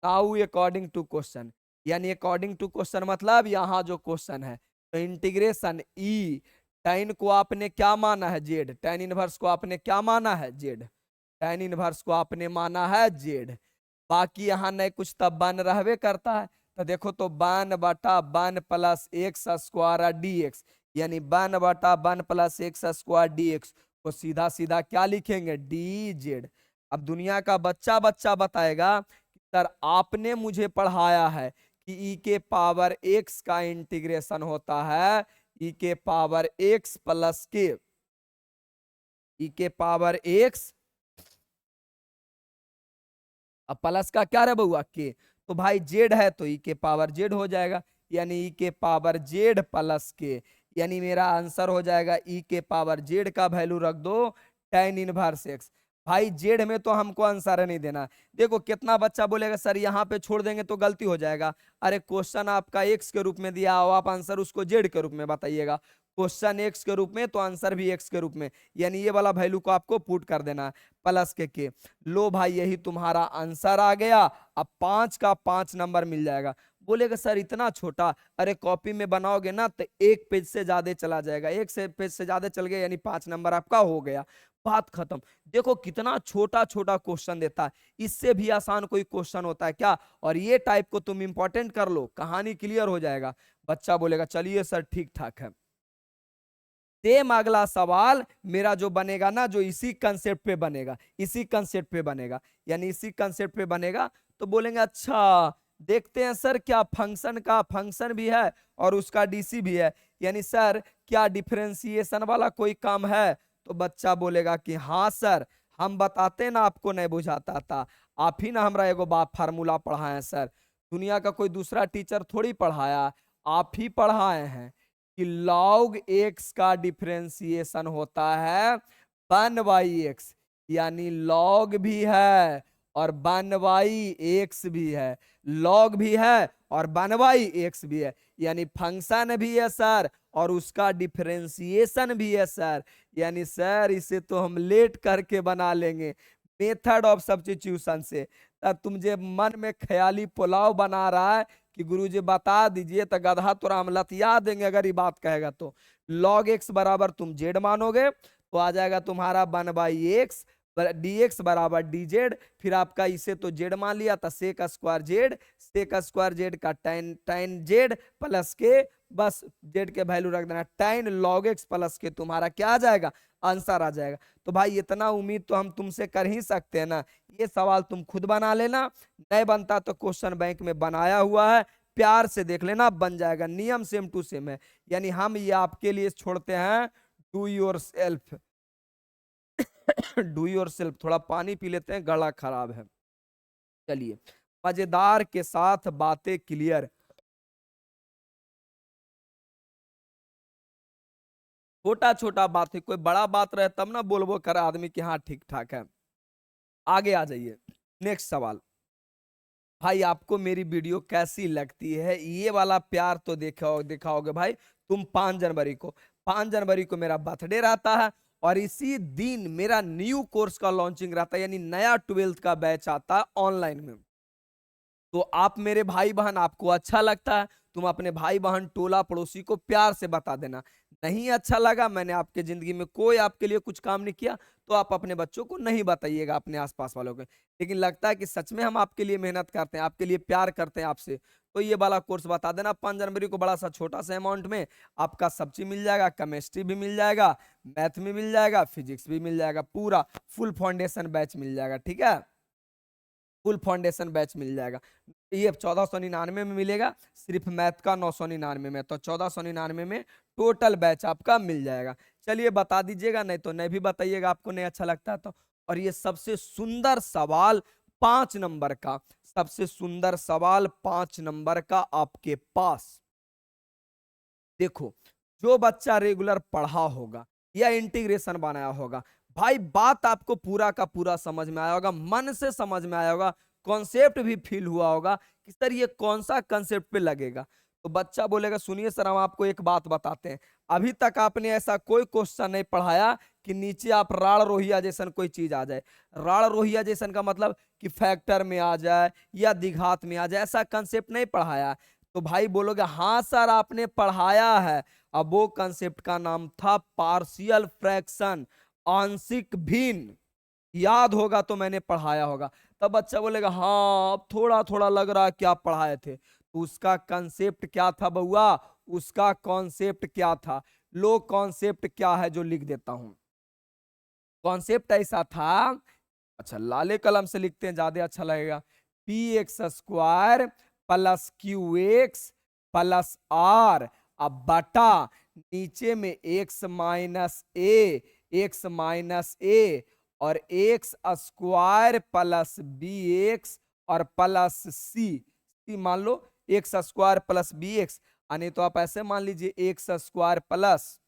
now according to question, यानी अकॉर्डिंग टू क्वेश्चन मतलब यहाँ जो क्वेश्चन है। तो इंटीग्रेशन ई tan को आपने क्या माना है? जेड। tan इनवर्स को आपने क्या माना है? जेड। tan इनवर्स को आपने माना है जेड। बाकी यहाँ नहीं कुछ, तब 1 रहवे करता है। तो देखो तो 1/1 प्लस एक्स स्क्वायर dx, यानी 1/1 प्लस एक्स स्क्वायर dx को सीधा सीधा क्या लिखेंगे? dz। अब दुनिया का बच्चा बच्चा बताएगा कि सर आपने मुझे पढ़ाया है कि e के पावर x का इंटीग्रेशन होता है e के पावर x प्लस के, e के पावर x अब प्लस का क्या रे बउआ? के। तो भाई जेड है तो ई के पावर जेड हो जाएगा, यानी ई के पावर जेड प्लस के, यानी मेरा आंसर हो जाएगा ई के पावर जेड का वैल्यू रख दो tan इनवर्स एक्स। भाई जेड में तो हमको आंसर नहीं देना। देखो कितना बच्चा बोलेगा सर यहाँ पे छोड़ देंगे तो गलती हो जाएगा। अरे क्वेश्चन आपका एक्स के रूप में दिया हो, आप आंसर उसको जेड के रूप में बताइएगा। क्वेश्चन एक्स के रूप में तो आंसर भी एक्स के रूप में, यानी ये वाला वैल्यू को आपको पुट कर देना है प्लस के। लो भाई यही तुम्हारा आंसर आ गया। अब 5 का 5 नंबर मिल जाएगा। बोलेगा सर इतना छोटा, अरे कॉपी में बनाओगे ना तो एक पेज से ज्यादा चला जाएगा, एक से पेज से ज्यादा चल गया यानी 5 नंबर आपका हो गया, बात खत्म। देखो कितना छोटा छोटा क्वेश्चन देता है, इससे भी आसान कोई क्वेश्चन होता है क्या? और ये टाइप को तुम इंपॉर्टेंट कर लो, कहानी क्लियर हो जाएगा। बच्चा बोलेगा चलिए सर ठीक ठाक है। सेम अगला सवाल मेरा जो बनेगा ना, जो इसी कंसेप्ट पे बनेगा, इसी कंसेप्ट पे बनेगा, यानी इसी कंसेप्ट पे बनेगा। तो बोलेंगे अच्छा देखते हैं सर क्या फंक्शन का फंक्शन भी है और उसका डीसी भी है, यानी सर क्या डिफरेंशिएशन वाला कोई काम है? तो बच्चा बोलेगा कि हाँ सर हम बताते ना, आपको नहीं बुझाता था, आप ही ना हमरा एगो बाप फार्मूला पढ़ाए हैं सर, दुनिया का कोई दूसरा टीचर थोड़ी पढ़ाया, आप ही पढ़ाए हैं कि log x का डिफरेंशिएशन होता है 1/x, यानी log भी है और 1/x भी है, log भी है और 1/x भी है, यानी फंक्शन भी है सर और उसका डिफरेंशिएशन भी है सर, यानी सर इसे तो हम लेट करके बना लेंगे मेथड ऑफ सब्स्टिट्यूशन से। तब तुम जे मन में ख्याली पुलाव बना रहा है कि गुरुजी बता दीजिए, तो गधा तोरा हम लतिया देंगे अगर ये बात कहेगा तो। log x बराबर तुम जेड मानोगे तो आ जाएगा तुम्हारा 1/x, dx बराबर dz, फिर आपका इसे तो जेड मान लिया था sec square z, sec square z का tan जेड प्लस के, बस जेड के वैल्यू रख देना, tan log x प्लस के तुम्हारा क्या आ जाएगा? आंसर आ जाएगा। तो भाई इतना उम्मीद तो हम तुमसे कर ही सकते हैं ना, ये सवाल तुम खुद बना लेना, नहीं बनता तो क्वेश्चन बैंक में बनाया हुआ है, प्यार से देख लेना बन जाएगा, नियम सेम टू सेम है, यानी हम ये आपके लिए छोड़ते हैं। Do your self do your self, थोड़ा पानी पी लेते हैं, गला खराब है। चलिए मजेदार के साथ बातें क्लियर, छोटा छोटा बात है, कोई बड़ा बात रहे तब ना बोलबो कर आदमी कि हाँ ठीक ठाक है। आगे आ जाइए, नेक्स्ट सवाल। भाई आपको मेरी वीडियो कैसी लगती है? ये वाला प्यार तो दिखाओगे भाई तुम। 5 जनवरी को मेरा बर्थडे रहता है और इसी दिन मेरा न्यू कोर्स का लॉन्चिंग रहता है, यानी नया 12th का बैच आता है ऑनलाइन में। तो आप मेरे भाई बहन, आपको अच्छा लगता है तुम अपने भाई बहन टोला पड़ोसी को प्यार से बता देना। नहीं अच्छा लगा, मैंने आपके जिंदगी में कोई आपके लिए कुछ काम नहीं किया, तो आप अपने बच्चों को नहीं बताइएगा, अपने आसपास वालों को। लेकिन लगता है कि सच में हम आपके लिए मेहनत करते हैं, आपके लिए प्यार करते हैं आपसे, तो ये वाला कोर्स बता देना। 5 जनवरी को बड़ा सा छोटा सा अमाउंट में आपका सब चीज मिल जाएगा, केमिस्ट्री भी मिल जाएगा, मैथ भी मिल जाएगा, फिजिक्स भी मिल जाएगा, पूरा फुल फाउंडेशन बैच मिल जाएगा, ठीक है, फुल फाउंडेशन बैच मिल जाएगा। ये 1499 में मिलेगा, सिर्फ मैथ का 999 में, तो 1499 में टोटल बैच आपका मिल जाएगा। चलिए बता दीजिएगा, नहीं तो नहीं भी बताइएगा, आपको नहीं अच्छा लगता तो। और ये सबसे सुंदर सवाल 5 नंबर का, सबसे सुंदर सवाल 5 नंबर का आपके पास। देखो जो बच्चा रेगुलर पढ़ा होगा या इंटीग्रेशन बनाया होगा, भाई बात आपको पूरा का पूरा समझ में आया होगा, मन से समझ में आया होगा, कॉन्सेप्ट भी फील हुआ होगा कि सर ये कौन सा कॉन्सेप्ट पे लगेगा। तो बच्चा बोलेगा सुनिए सर हम आपको एक बात बताते हैं, अभी तक आपने ऐसा कोई क्वेश्चन नहीं पढ़ाया कि नीचे आप राड़ रोहिया जैसन कोई चीज आ जाए। राड़ रोहिया जैसन का मतलब कि फैक्टर में आ जाए या द्विघात में आ जाए, ऐसा कंसेप्ट नहीं पढ़ाया। तो भाई बोलोगे हाँ सर आपने पढ़ाया है। अब वो कंसेप्ट का नाम था पार्शियल फ्रैक्शन, आंशिक भिन्न, याद होगा तो मैंने पढ़ाया होगा। तब बच्चा बोलेगा हाँ अब थोड़ा थोड़ा लग रहा है क्या पढ़ाए थे। तो उसका कॉन्सेप्ट क्या था बउआ, उसका कॉन्सेप्ट क्या था? लो कॉन्सेप्ट क्या है जो लिख देता हूं। कॉन्सेप्ट ऐसा था, अच्छा लाले कलम से लिखते हैं ज्यादा अच्छा लगेगा, P X square plus Q X plus R, अब बटा नीचे में एक्स माइनस ए और X square plus B X और प्लस सी मान लो, X square plus B X, यानी तो आप ऐसे मान लीजिए X square plus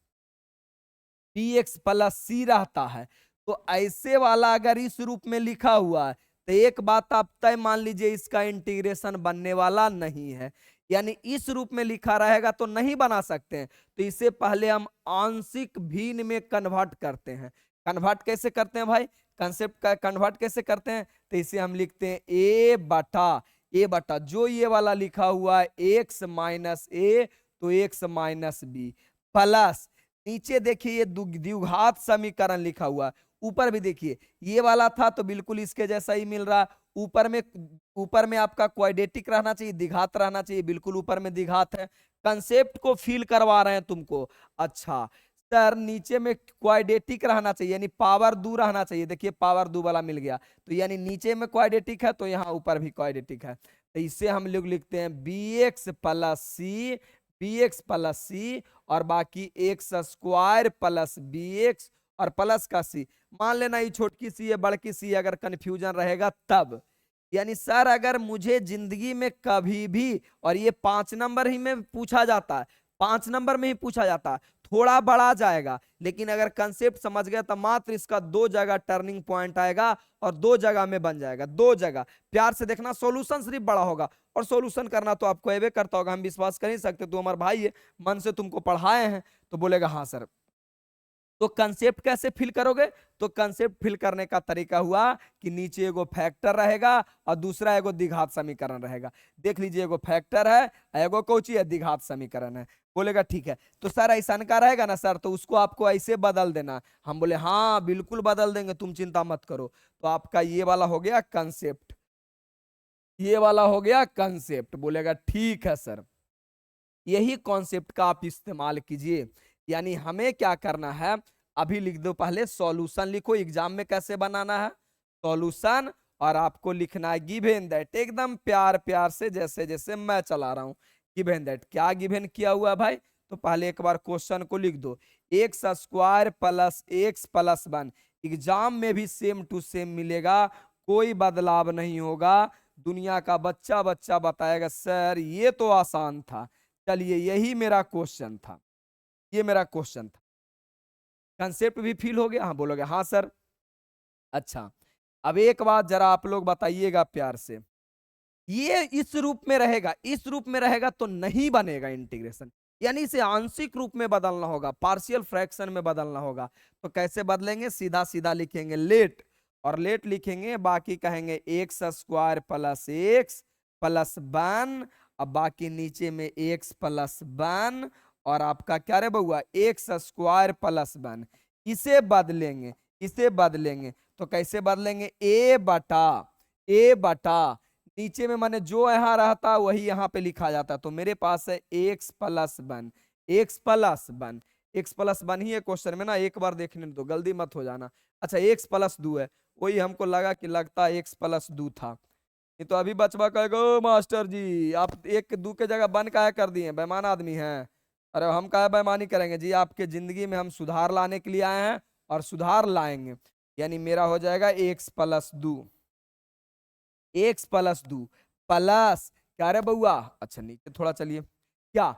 B X plus C रहता है। तो ऐसे वाला अगर इस रूप में लिखा हुआ है तो एक बात आप तय मान लीजिए, इसका इंटीग्रेशन बनने वाला नहीं है। यानी इस रूप में लिखा रहेगा तो नहीं बना सकते हैं, तो इसे पहले हम आंशिक भिन्न में कन्वर्ट करते हैं। कन्वर्ट कैसे करते हैं भाई, कंसेप्ट का कन्वर्ट कैसे करते हैं, तो इसे हम लिखते हैं ए बटा जो ये वाला लिखा हुआ है एक्स माइनस ए, तो एक्स माइनस बी प्लस नीचे देखिए ये द्विघात समीकरण लिखा हुआ, ऊपर भी देखिए ये वाला था तो बिल्कुल इसके जैसा ही मिल रहा, ऊपर में आपका क्वाड्रेटिक रहना चाहिए, द्विघात रहना चाहिए, बिल्कुल ऊपर में द्विघात है। कंसेप्ट को फील करवा रहे हैं तुमको। अच्छा सर नीचे में क्वाड्रेटिक रहना चाहिए, यानी पावर दो रहना चाहिए, देखिए पावर दो वाला मिल गया, तो यानी नीचे में क्वाड्रेटिक है तो यहाँ ऊपर भी क्वाड्रेटिक है, तो इसे हम लोग लिखते हैं bx प्लस सी और बाकी x square plus B X और प्लस का सी। मान लेना ये छोटकी सी है बड़की सी, अगर कंफ्यूजन रहेगा तब। यानी सर अगर मुझे जिंदगी में कभी भी, और ये 5 नंबर ही में पूछा जाता है, 5 नंबर में ही पूछा जाता है, थोड़ा बढ़ा जाएगा, लेकिन अगर कंसेप्ट समझ गया तो मात्र इसका 2 जगह टर्निंग पॉइंट आएगा और 2 जगह में बन जाएगा, 2 जगह। प्यार से देखना, सॉल्यूशन सिर्फ बड़ा होगा, और सॉल्यूशन करना तो आपको एवे करता होगा, हम विश्वास कर ही सकते, तू हमारे भाई है, मन से तुमको पढ़ाए हैं, तो बोलेगा हाँ सर। तो कंसेप्ट कैसे फिल करोगे, तो कंसेप्ट फिल करने का तरीका हुआ कि नीचे एगो फैक्टर रहेगा और दूसरा एगो द्विघात समीकरण रहेगा। देख लीजिए एगो फैक्टर है, एगो कौची है, द्विघात समीकरण है। बोलेगा ठीक है, तो सर ऐसा का रहेगा ना सर, तो उसको आपको ऐसे बदल देना। हम बोले हाँ बिल्कुल बदल देंगे, तुम चिंता मत करो। तो आपका ये वाला हो गया कंसेप्ट, ये वाला हो गया कंसेप्ट। बोलेगा ठीक है सर, यही कॉन्सेप्ट का आप इस्तेमाल कीजिए। यानी हमें क्या करना है, अभी लिख दो, पहले सॉल्यूशन लिखो, एग्जाम में कैसे बनाना है सॉल्यूशन, और आपको लिखना है गिवन दैट, एकदम प्यार प्यार से जैसे जैसे मैं चला रहा हूं। गिवन दैट क्या गिवन किया हुआ है भाई, तो पहले एक बार क्वेश्चन को लिख दो, x square plus x plus 1। Exam में भी सेम टू सेम मिलेगा, कोई बदलाव नहीं होगा। दुनिया का बच्चा बच्चा बताएगा सर ये तो आसान था। चलिए यही मेरा क्वेश्चन था, ये मेरा क्वेश्चन था। कंसेप्ट भी फील हो गया, हाँ बोलोगे हाँ सर। अच्छा अब एक बात जरा आप लोग बताइएगा प्यार से, ये इस रूप में रहेगा, इस रूप में रहेगा तो नहीं बनेगा इंटीग्रेशन, यानी इसे आंशिक रूप में बदलना होगा, पार्शियल फ्रैक्शन में बदलना होगा। तो कैसे बदलेंगे, सीधा सीधा लिखेंगे लेट, और लेट लिखेंगे, बाकी कहेंगे x square plus x plus 1, अब बाकी नीचे में एक्स प्लस 1 और आपका क्या रे बउआ एक्स स्क्वायर प्लस 1। इसे बदलेंगे, इसे बदलेंगे, तो कैसे बदलेंगे, ए बटा नीचे में माने जो यहाँ रहता वही यहाँ पे लिखा जाता, तो मेरे पास है x plus 1, x plus 1, x plus 1 ही है क्वेश्चन में ना, एक बार देखने दो, गलती मत हो जाना। अच्छा एक्स प्लस 2 है, वही हमको लगा कि लगता है एक्स प्लस 2 था। ये तो अभी बचवा कहेगा मास्टर जी आप 1 2 के जगह 1 काहे कर दिए, बेईमान आदमी हैं। अरे हम काहे बेईमानी करेंगे जी, आपके जिंदगी में हम सुधार लाने के लिए आए हैं और सुधार लाएंगे। यानी मेरा हो जाएगा x plus 2, x plus 2 plus क्या रे बउआ, अच्छा नीचे थोड़ा चलिए, क्या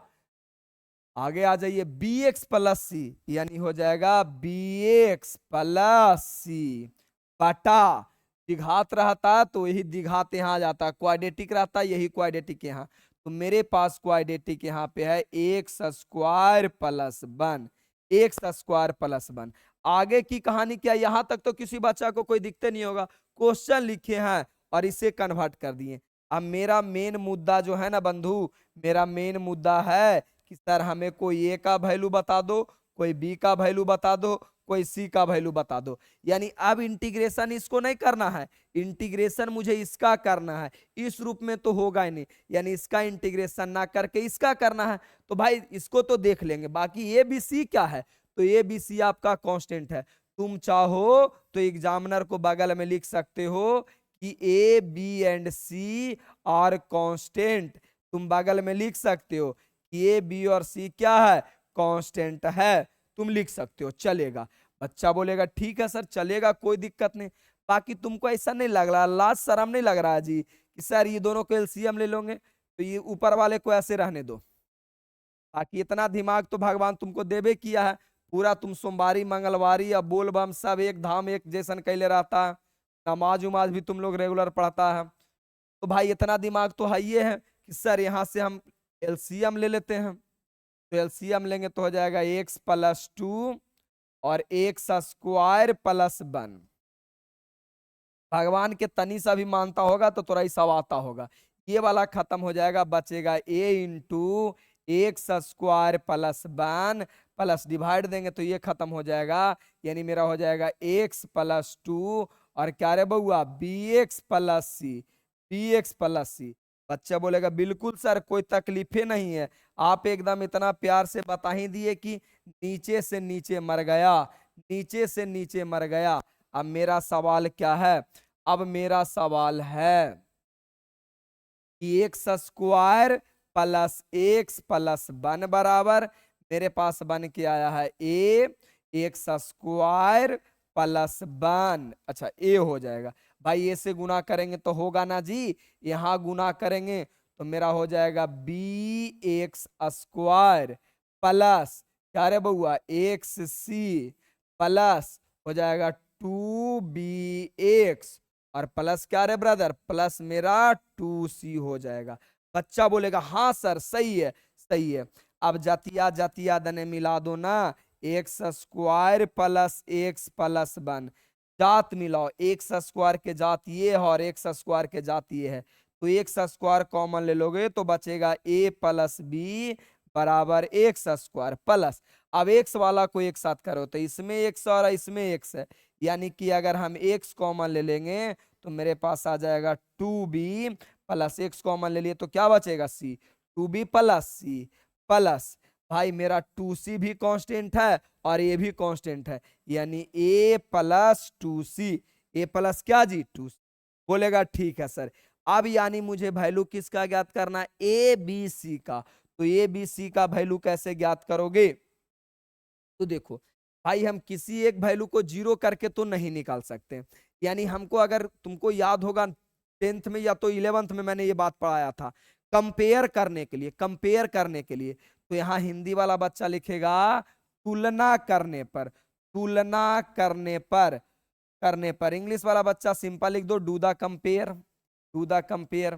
आगे आ जाइए, बी एक्स प्लस सी, यानी हो जाएगा बी एक्स प्लस सी बटा, द्विघात रहता तो यही द्विघात यहाँ आ जाता, क्वाड्रेटिक रहता यही क्वाड्रेटिक यहाँ, तो मेरे पास क्वाड्रेटिक यहाँ पे है x square plus 1, x square plus 1। आगे की कहानी क्या, यहां तक तो किसी बच्चा को कोई दिक्कत नहीं होगा, क्वेश्चन लिखे हैं और इसे कन्वर्ट कर दिए। अब मेरा मेन मुद्दा जो है ना बंधु, मेरा मेन मुद्दा है कि सर हमें कोई ए का वैल्यू बता दो, कोई बी का वैल्यू बता दो, कोई सी का वैल्यू बता दो। यानी अब इंटीग्रेशन इसको नहीं करना है, इंटीग्रेशन मुझे इसका करना है, इस रूप में तो होगा ही नहीं, यानी इसका इंटीग्रेशन ना करके इसका करना है। तो भाई इसको तो देख लेंगे, बाकी ए बी सी क्या है, तो ए बी सी आपका कांस्टेंट है। तुम चाहो तो एग्जामिनर को बगल में लिख सकते हो कि a b and c are constant, तुम बगल में लिख सकते हो कि ए बी और सी क्या है, कांस्टेंट है, तुम लिख सकते हो, चलेगा। बच्चा बोलेगा ठीक है सर चलेगा, कोई दिक्कत नहीं। बाकी तुमको ऐसा नहीं लग रहा, लाज शर्म नहीं लग रहा है जी कि सर ये दोनों को एलसीएम ले लोगे, तो ये ऊपर वाले को ऐसे रहने दो। बाकी इतना दिमाग तो भगवान तुमको देवे किया है, पूरा तुम सोमवारी मंगलवारी या बोलबम सब एक धाम एक जैसन कैले रहता है, नमाज उमाज भी तुम लोग रेगुलर पढ़ता है, तो भाई इतना दिमाग तो है ये है कि सर यहाँ से हम एलसीएम ले लेते हैं। तो एलसीएम लेंगे तो हो जाएगा एक्स प्लस 2 और एक्स स्क्वायर प्लस 1। भगवान के तनी सा भी मानता होगा तो थोड़ा ही सब आता होगा। ये वाला खत्म हो जाएगा, बचेगा A into X square plus 1 plus divide देंगे तो ये खत्म हो जाएगा, यानी मेरा हो जाएगा एक्स प्लस 2 और क्या रे बउआ बी एक्स प्लस सी, बी एक्स प्लस सी। बच्चा बोलेगा बिल्कुल सर कोई तकलीफे नहीं है, आप एकदम इतना प्यार से बता ही दिए कि नीचे से नीचे मर गया, नीचे से नीचे मर गया। अब मेरा सवाल क्या है, अब मेरा सवाल है कि x square plus x plus 1 बराबर मेरे पास बन के आया है ए एक्स स्क्वायर प्लस 1। अच्छा ए हो जाएगा भाई, ए से गुना करेंगे तो होगा ना जी, यहां गुना करेंगे तो मेरा हो जाएगा बी एक्स स्क्वायर प्लस क्या रे बउआ एक्स सी प्लस हो जाएगा 2bx और प्लस क्या रे ब्रदर प्लस मेरा 2c हो जाएगा। बच्चा बोलेगा हाँ सर सही है सही है। अब जातिया जातिया दने मिला दो ना, x square plus x plus 1 जात मिलाओ, एक्स स्क्वायर के जात ये है और एक्स स्क्वायर के जात ये है, तो एक्स स्क्वायर कॉमन ले लोगे तो बचेगा ए प्लस बी बराबर एक्स स्क्वायर प्लस। अब एक्स वाला को एक साथ करो तो इसमें एक्स और इसमें एक्स है, यानी कि अगर हम एक्स कॉमन ले लेंगे तो मेरे पास आ जाएगा 2b प्लस एक्स कॉमन ले लिए तो क्या बचेगा सी, 2b प्लस सी प्लस भाई मेरा 2c भी कांस्टेंट है और ये भी कांस्टेंट है, यानी a plus 2c, A plus क्या जी 2। बोलेगा ठीक है सर। अब यानी मुझे वैल्यू किसका ज्ञात करना है, ए बी सी का। तो ए बी सी का वैल्यू कैसे ज्ञात करोगे, तो देखो भाई हम किसी एक वैल्यू को जीरो करके तो नहीं निकाल सकते, यानी हमको अगर तुमको याद होगा 10th में या तो 11th में मैंने ये बात पढ़ाया था, कंपेयर करने के लिए, कंपेयर करने के लिए तो यहाँ हिंदी वाला बच्चा लिखेगा तुलना करने पर, तुलना करने पर, करने पर। इंग्लिश वाला बच्चा सिंपल लिख दो do the compare, do the compare,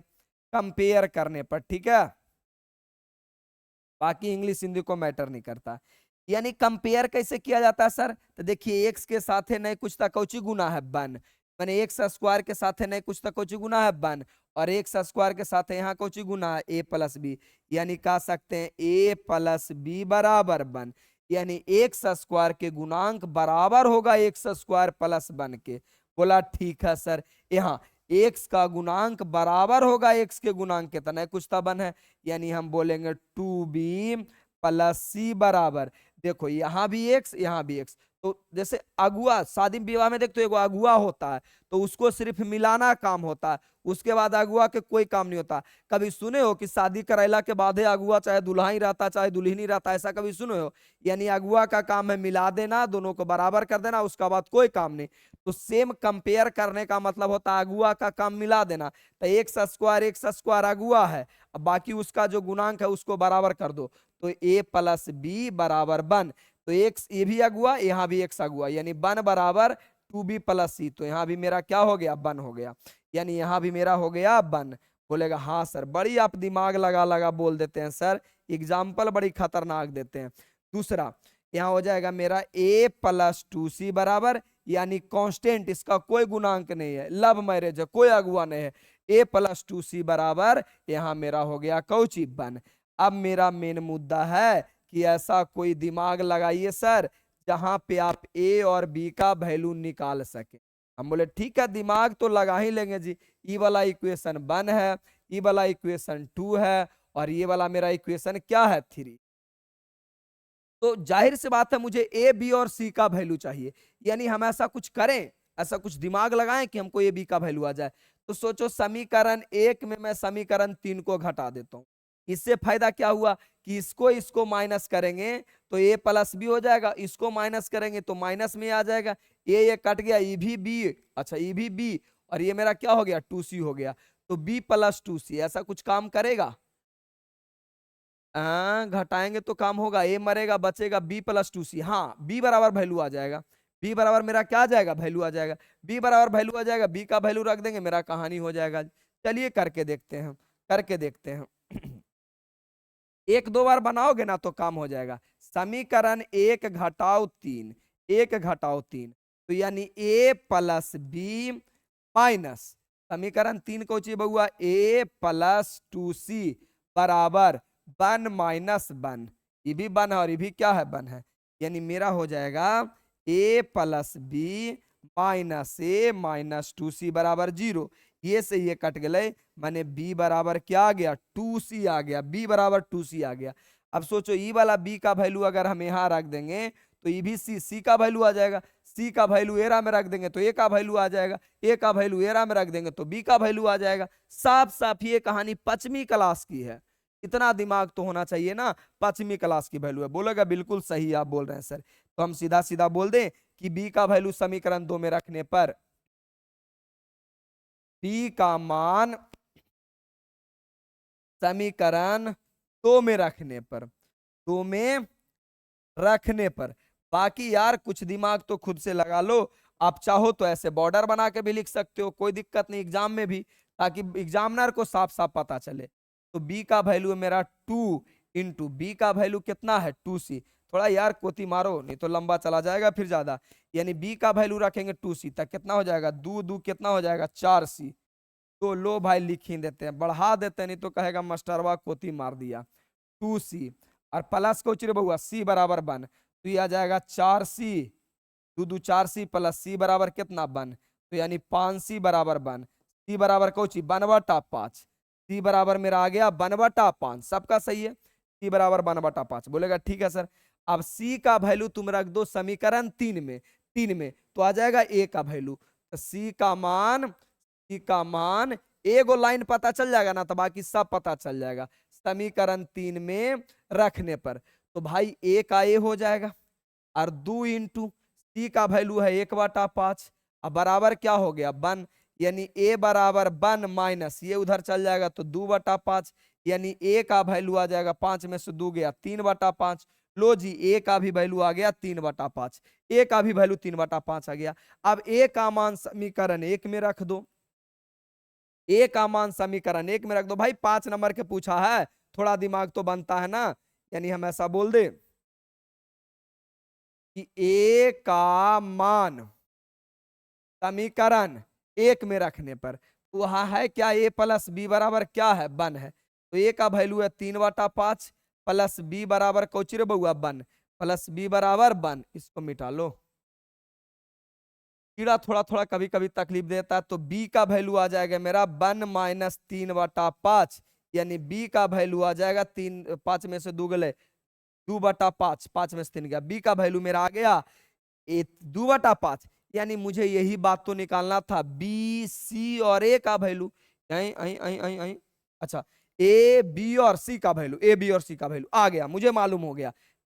compare करने पर, ठीक है। बाकी इंग्लिश हिंदी को मैटर नहीं करता। यानी कंपेयर कैसे किया जाता है सर, तो देखिए एक्स के साथ है नहीं कुछ तक कौची गुना है 1, मैंने एक्स स्क्वायर के साथ है नहीं कुछ तक कौची गुना है 1 और एक्स स्क्वायर के साथ है यहाँ कौची गुना है ए प्लस बी, यानी कह सकते हैं ए प्लस बी बराबर 1, यानी एक्स स्क्वायर के गुणांक बराबर होगा एक्स स्क्वायर प्लस 1 के। बोला ठीक है सर। यहाँ एक्स का गुणांक बराबर होगा एक्स के गुणांक के, तना कुछ तो 1 है, यानी हम बोलेंगे 2b प्लस सी बराबर, देखो यहाँ भी एक्स यहाँ भी एक्स, तो जैसे अगुआ शादी विवाह में देखते हो अगुआ होता है तो उसको सिर्फ मिलाना काम होता है, उसके बाद अगुआ के कोई काम नहीं होता। कभी सुने हो कि शादी कराइला के बाद है अगुआ चाहे दुल्हा ही रहता चाहे दुल्हन ही रहता, ऐसा कभी सुने हो? यानी अगुआ का काम है मिला देना, दोनों को बराबर कर देना, उसका बाद कोई काम नहीं। तो सेम कंपेयर करने का मतलब होता है अगुआ का काम मिला देना, तो एक्स स्क्वायर अगुआ है, अब बाकी उसका जो गुणांक है उसको बराबर कर दो, तो a प्लस बी बराबर 1, तो एक्स ये भी अगुआ यहाँ भी एक्स अगुआ, यानी 1 बराबर 2b प्लस सी, तो यहाँ भी मेरा क्या हो गया 1 हो गया, यानी यहाँ भी मेरा हो गया 1। बोलेगा हाँ सर, बड़ी आप दिमाग लगा लगा बोल देते हैं सर, एग्जाम्पल बड़ी खतरनाक देते हैं। दूसरा यहाँ हो जाएगा मेरा a प्लस 2c बराबर, यानी कांस्टेंट, इसका कोई गुणांक नहीं है, लव मैरिज है, कोई अगुआ नहीं है, a प्लस 2c बराबर यहाँ मेरा हो गया कौची 1। अब मेरा मेन मुद्दा है कि ऐसा कोई दिमाग लगाइए सर जहां पे आप ए और बी का वैल्यू निकाल सके। हम बोले ठीक है दिमाग तो लगा ही लेंगे जी, ई वाला इक्वेशन 1 है, ई वाला इक्वेशन 2 है और ये वाला मेरा इक्वेशन क्या है 3, तो जाहिर सी बात है मुझे ए बी और सी का वैल्यू चाहिए, यानी हम ऐसा कुछ करें, ऐसा कुछ दिमाग लगाएं कि हमको ए बी का वैल्यू आ जाए। तो सोचो समीकरण 1 में मैं समीकरण 3 को घटा देता हूं, इससे फायदा क्या हुआ कि इसको माइनस करेंगे तो ए प्लस बी हो जाएगा, इसको माइनस करेंगे तो माइनस में आ जाएगा, ये कट गया, ये भी बी, अच्छा ये भी बी और ये मेरा क्या हो गया 2c हो गया, तो b प्लस 2c ऐसा कुछ काम करेगा? घटाएंगे तो काम होगा, ए मरेगा बचेगा b प्लस 2c, हाँ b बराबर वैल्यू आ जाएगा, b बराबर मेरा क्या आ जाएगा वैल्यू आ जाएगा, b बराबर वैल्यू आ जाएगा, b का वैल्यू रख देंगे मेरा कहानी हो जाएगा। चलिए करके देखते हैं, करके देखते हैं। एक दो बार बनाओगे ना तो काम हो जाएगा। समीकरण 1 घटाओ 3, 1 घटाओ 3, तो यानी a प्लस बी माइनस समीकरण 3 को चाहिए बउआ a प्लस 2c बराबर 1 माइनस 1, ये भी 1 है और ये भी क्या है 1 है, यानी मेरा हो जाएगा a plus b minus a minus 2c बराबर 0। ये से ये कट गए, माने b बराबर क्या आ गया 2c आ गया, b बराबर 2c आ गया। अब सोचो ई वाला b का वैल्यू अगर हम यहाँ रख देंगे तो ये भी c का वैल्यू आ जाएगा, c का वैल्यू एरा में रख देंगे तो a का वैल्यू आ जाएगा, a का वैल्यू एरा में रख देंगे तो b का वैल्यू आ जाएगा। साफ साफ ये कहानी 5वीं क्लास की है, इतना दिमाग तो होना चाहिए ना, 5वीं क्लास की वैल्यू है। बोलेगा बिल्कुल सही आप बोल रहे हैं सर, तो हम सीधा सीधा बोल दें कि b का वैल्यू समीकरण 2 में रखने पर b का मान समीकरण 2 में रखने पर 2 में रखने पर, बाकी यार कुछ दिमाग तो खुद से लगा लो। आप चाहो तो ऐसे बॉर्डर बना के भी लिख सकते हो, कोई दिक्कत नहीं एग्जाम में भी, ताकि एग्जामिनर को साफ साफ पता चले। तो b का वैल्यू है मेरा 2 इंटू बी का वैल्यू कितना है 2c, थोड़ा यार कोती मारो नहीं तो लंबा चला जाएगा फिर ज्यादा, यानी b का वैल्यू रखेंगे 2c तक कितना हो जाएगा 2 2 कितना हो जाएगा 4c। तो लो भाई लिख ही देते हैं, बढ़ा देते हैं नहीं तो कहेगा मास्टरवा कोती मार दिया। 2c और प्लस को चिरे बहुआ c बराबर 1, तो ये आ जाएगा 4c, 2 2 4c प्लस c बराबर कितना 1, तो यानी 5c बराबर 1, c बराबर कोची 1/5, c बराबर मेरा आ गया 1/5, सबका सही है, c बराबर 1/5। बोलेगा ठीक है सर। अब c का वैल्यू तुम रख दो समीकरण 3 में, 3 में तो आ जाएगा a का वैल्यू, तो c का मान एगो लाइन पता चल जाएगा ना तो बाकी सब पता चल जाएगा समीकरण 3 में रखने पर। तो भाई a का a हो जाएगा और 2 इंटू सी का वैल्यू है 1/5, अब बराबर क्या हो गया 1, यानी a बराबर 1 माइनस ये उधर चल जाएगा तो 2/5, यानी a का वैल्यू आ जाएगा 5 में से 2 गया 3/5। लो जी a का भी वैल्यू आ गया 3/5, a का भी वैल्यू 3/5 आ गया। अब a का मान समीकरण 1 में रख दो, a का मान समीकरण 1 में रख दो। भाई 5 नंबर के पूछा है, थोड़ा दिमाग तो बनता है ना, यानी हम ऐसा बोल दे कि a का मान समीकरण 1 में रखने पर वहां है क्या a प्लस बी बराबर क्या है 1 है, तो a का वैल्यू है 3/5 प्लस b बराबर कोचिरे बहुआ 1 प्लस b बराबर 1, इसको मिटा लो, कीड़ा थोड़ा थोड़ा कभी कभी तकलीफ देता है। तो b का वैल्यू आ जाएगा मेरा 1 माइनस 3/5, यानी b का वैल्यू आ जाएगा 3, 5 में से 2 गले 2/5, 5 में से 3 गया, b का वैल्यू मेरा आ गया 2/5, यानी मुझे यही बात तो निकालना था बी सी और ए का वैल्यू, अच्छा ए बी और सी का वैल्यू, ए बी और सी का वैल्यू आ गया, मुझे मालूम हो गया,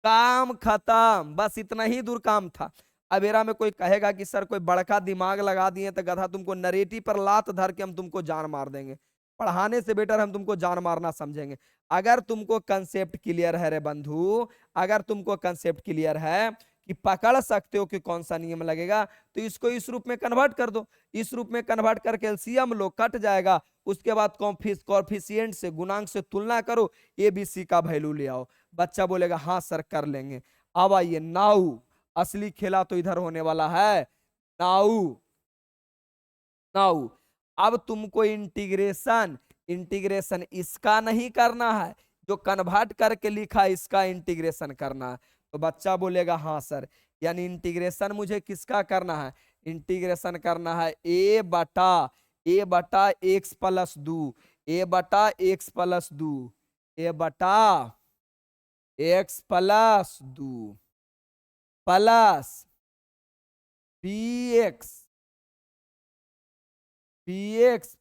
काम खत्म, बस इतना ही दूर काम था। अब एरा में कोई कहेगा कि सर कोई बड़का दिमाग लगा दिए तो गधा तुमको नरेटिव पर लात धर के हम तुमको जान मार देंगे, पढ़ाने से बेटर हम तुमको जान मारना समझेंगे। अगर तुमको कंसेप्ट क्लियर है रे बंधु, अगर तुमको कंसेप्ट क्लियर है कि पकड़ सकते हो कि कौन सा नियम लगेगा, तो इसको इस रूप में कन्वर्ट कर दो, इस रूप में कन्वर्ट करके एलसीएम लो, कट जाएगा, उसके बाद कॉफिशिएंट से गुणांक से तुलना करो, ए बी सी का वैल्यू ले आओ। बच्चा बोलेगा हाँ सर कर लेंगे। अब आइए नाउ, असली खेला तो इधर होने वाला है, नाउ नाउ अब तुमको इंटीग्रेशन इंटीग्रेशन इसका नहीं करना है, जो कन्वर्ट करके लिखा है इसका इंटीग्रेशन करना है। तो बच्चा बोलेगा हाँ सर, यानी इंटीग्रेशन मुझे किसका करना है, इंटीग्रेशन करना है ए बटा एक्स प्लस 2, ए बटा एक्स प्लस 2, ए बटा X plus 2 plus P X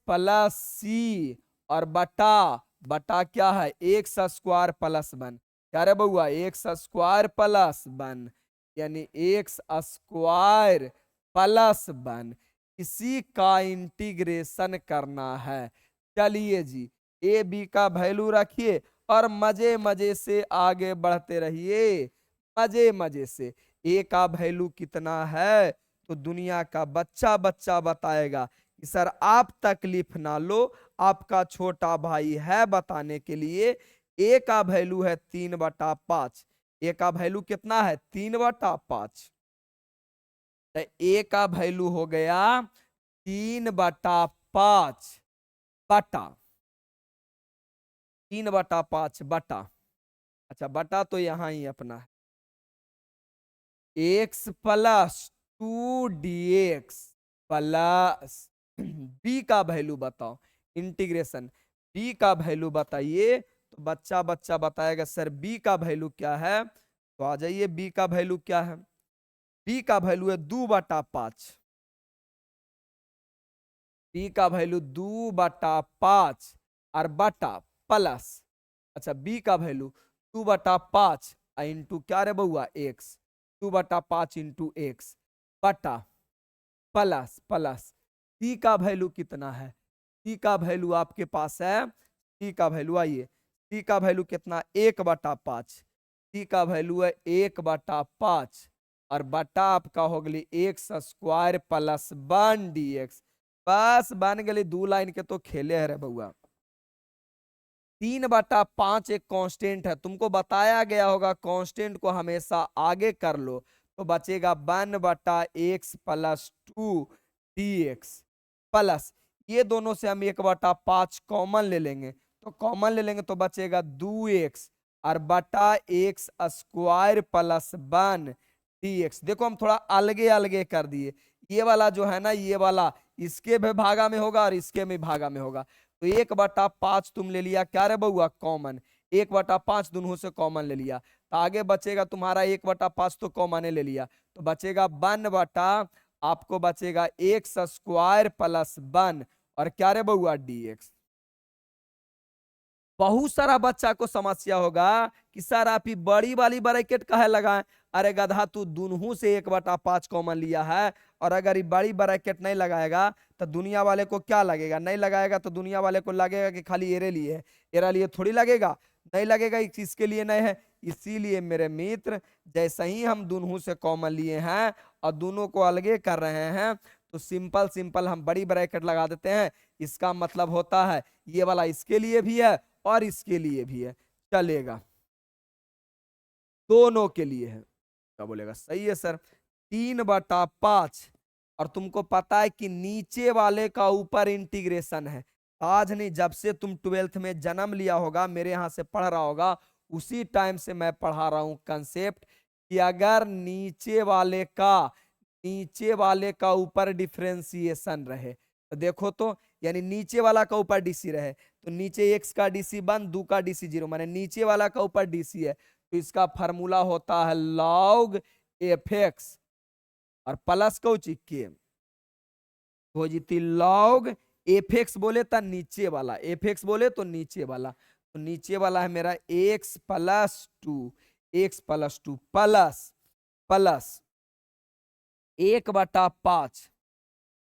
plus C और बटा बटा क्या है एक्स स्क्वायर प्लस 1, क्या रे बउआ एक्स स्क्वायर प्लस 1, यानी एक्स स्क्वायर प्लस 1, इसी का इंटीग्रेशन करना है। चलिए जी ए बी का वैल्यू रखिए और मजे मजे से आगे बढ़ते रहिए, मजे मजे से। ए का वैल्यू कितना है तो दुनिया का बच्चा बच्चा बताएगा कि सर आप तकलीफ ना लो, आपका छोटा भाई है बताने के लिए। ए का वैल्यू है 3/5। ए का वैल्यू कितना है 3/5। तो ए का वैल्यू हो गया 3/5 बटा 3/5 बटा, अच्छा बटा तो यहां ही अपना है x plus 2 dx plus b का वैल्यू बताओ, इंटीग्रेशन बी का वैल्यू बताइए। तो बच्चा बच्चा बताएगा सर बी का वैल्यू क्या है। तो आ जाइए बी का वैल्यू क्या है। बी का वैल्यू है 2/5। बी का वैल्यू 2/5 और बटा प्लस, अच्छा बी का वैल्यू 2/5 इंटू क्या रे बउआ एक्स, 2/5 इंटू एक्स बटा प्लस प्लस सी का वैल्यू कितना है। सी का वैल्यू आपके पास है, सी का वैल्यू आइए, सी का वैल्यू कितना 1/5। सी का वैल्यू है 1/5 और बटा आपका हो गई x² प्लस 1 dx। बस बन गई 2 लाइन के तो खेले है रे बउआ। 3/5 एक कांस्टेंट है, तुमको बताया गया होगा कांस्टेंट को हमेशा आगे कर लो तो बचेगा 1/x प्लस 2 dx प्लस ये दोनों से हम 1/5 कॉमन ले लेंगे, तो कॉमन ले लेंगे तो बचेगा 2x और बटा x² प्लस 1 dx। देखो हम थोड़ा अलगे अलगे कर दिए, ये वाला जो है ना ये वाला इसके भी भागा में होगा और इसके में भागा में होगा। तो 1/5 तुम ले लिया क्या रे बउआ कॉमन, 1/5 दोनों से कॉमन ले लिया तो आगे बचेगा तुम्हारा 1/5 तो कॉमन ले लिया तो बचेगा 1 बटा आपको बचेगा x² प्लस 1 और क्या रे बउआ dx। बहुत सारा बच्चा को समस्या होगा कि सर आप ही बड़ी वाली ब्रैकेट काहे लगाएं। अरे गधा तू दोनों से 1/5 कॉमन लिया है और अगर ये बड़ी ब्रैकेट नहीं लगाएगा तो दुनिया वाले को क्या लगेगा, नहीं लगाएगा तो दुनिया वाले को लगेगा कि खाली एरे लिए है, एरा लिए थोड़ी लगेगा, नहीं लगेगा इसके लिए नहीं है। इसीलिए मेरे मित्र जैसे ही हम दोनों से कॉमन लिए हैं और दोनों को अलगे कर रहे हैं तो सिंपल सिंपल हम बड़ी ब्रैकेट लगा देते हैं। इसका मतलब होता है ये वाला इसके लिए भी है और इसके लिए भी है, चलेगा दोनों के लिए है। क्या बोलेगा सही है सर 3/5 और तुमको पता है कि नीचे वाले का ऊपर इंटीग्रेशन है। आज नहीं जब से तुम 12th में जन्म लिया होगा मेरे यहां से पढ़ रहा होगा उसी टाइम से मैं पढ़ा रहा हूं कंसेप्ट कि अगर नीचे वाले का ऊपर डिफरेंशिएशन रहे तो देखो तो यानी नीचे वाला का ऊपर डीसी रहे तो नीचे x का डीसी 1 2 का डीसी 0 माने नीचे वाला का ऊपर डीसी है तो इसका फार्मूला होता है log fx और प्लस कौची के हो जीती log fx बोले तो नीचे वाला, fx बोले तो नीचे वाला, तो नीचे वाला है मेरा x प्लस 2 प्लस प्लस 1/5।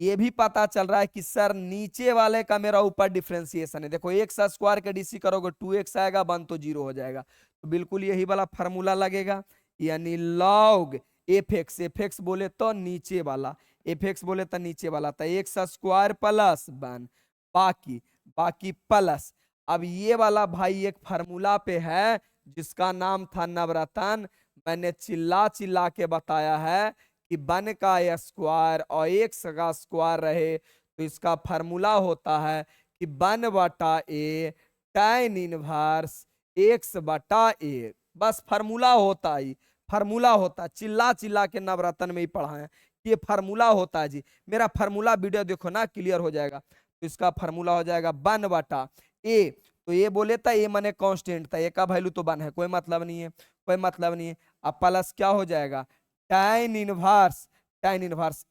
ये भी पता चल रहा है कि सर नीचे वाले का मेरा ऊपर डिफरेंशिएशन है। देखो x² के डीसी करोगे 2x आएगा 1 तो 0 हो जाएगा तो बिल्कुल यही वाला फार्मूला लगेगा यानी log fx बोले तो नीचे वाला, fx बोले तो नीचे वाला तो x² प्लस 1 बाकी बाकी प्लस। अब ये वाला भाई एक फार्मूला पे है जिसका नाम था नवरत्न, मैंने चिल्ला चिल्ला के बताया है कि 1 का स्क्वायर और x का स्क्वायर रहे तो इसका फार्मूला होता है कि 1/a tan इनवर्स x/a। बस फार्मूला होता है, फार्मूला होता, चिल्ला चिल्ला के नवरत्न में ही पढ़ा है कि ये फार्मूला होता है जी। मेरा फार्मूला वीडियो देखो ना क्लियर हो जाएगा। तो इसका फार्मूला हो जाएगा 1/a। तो ये बोले था ए माने कांस्टेंट था, ए का वैल्यू तो 1 है, कोई मतलब नहीं है, कोई मतलब नहीं है। अब प्लस क्या हो जाएगा tan इनवर्स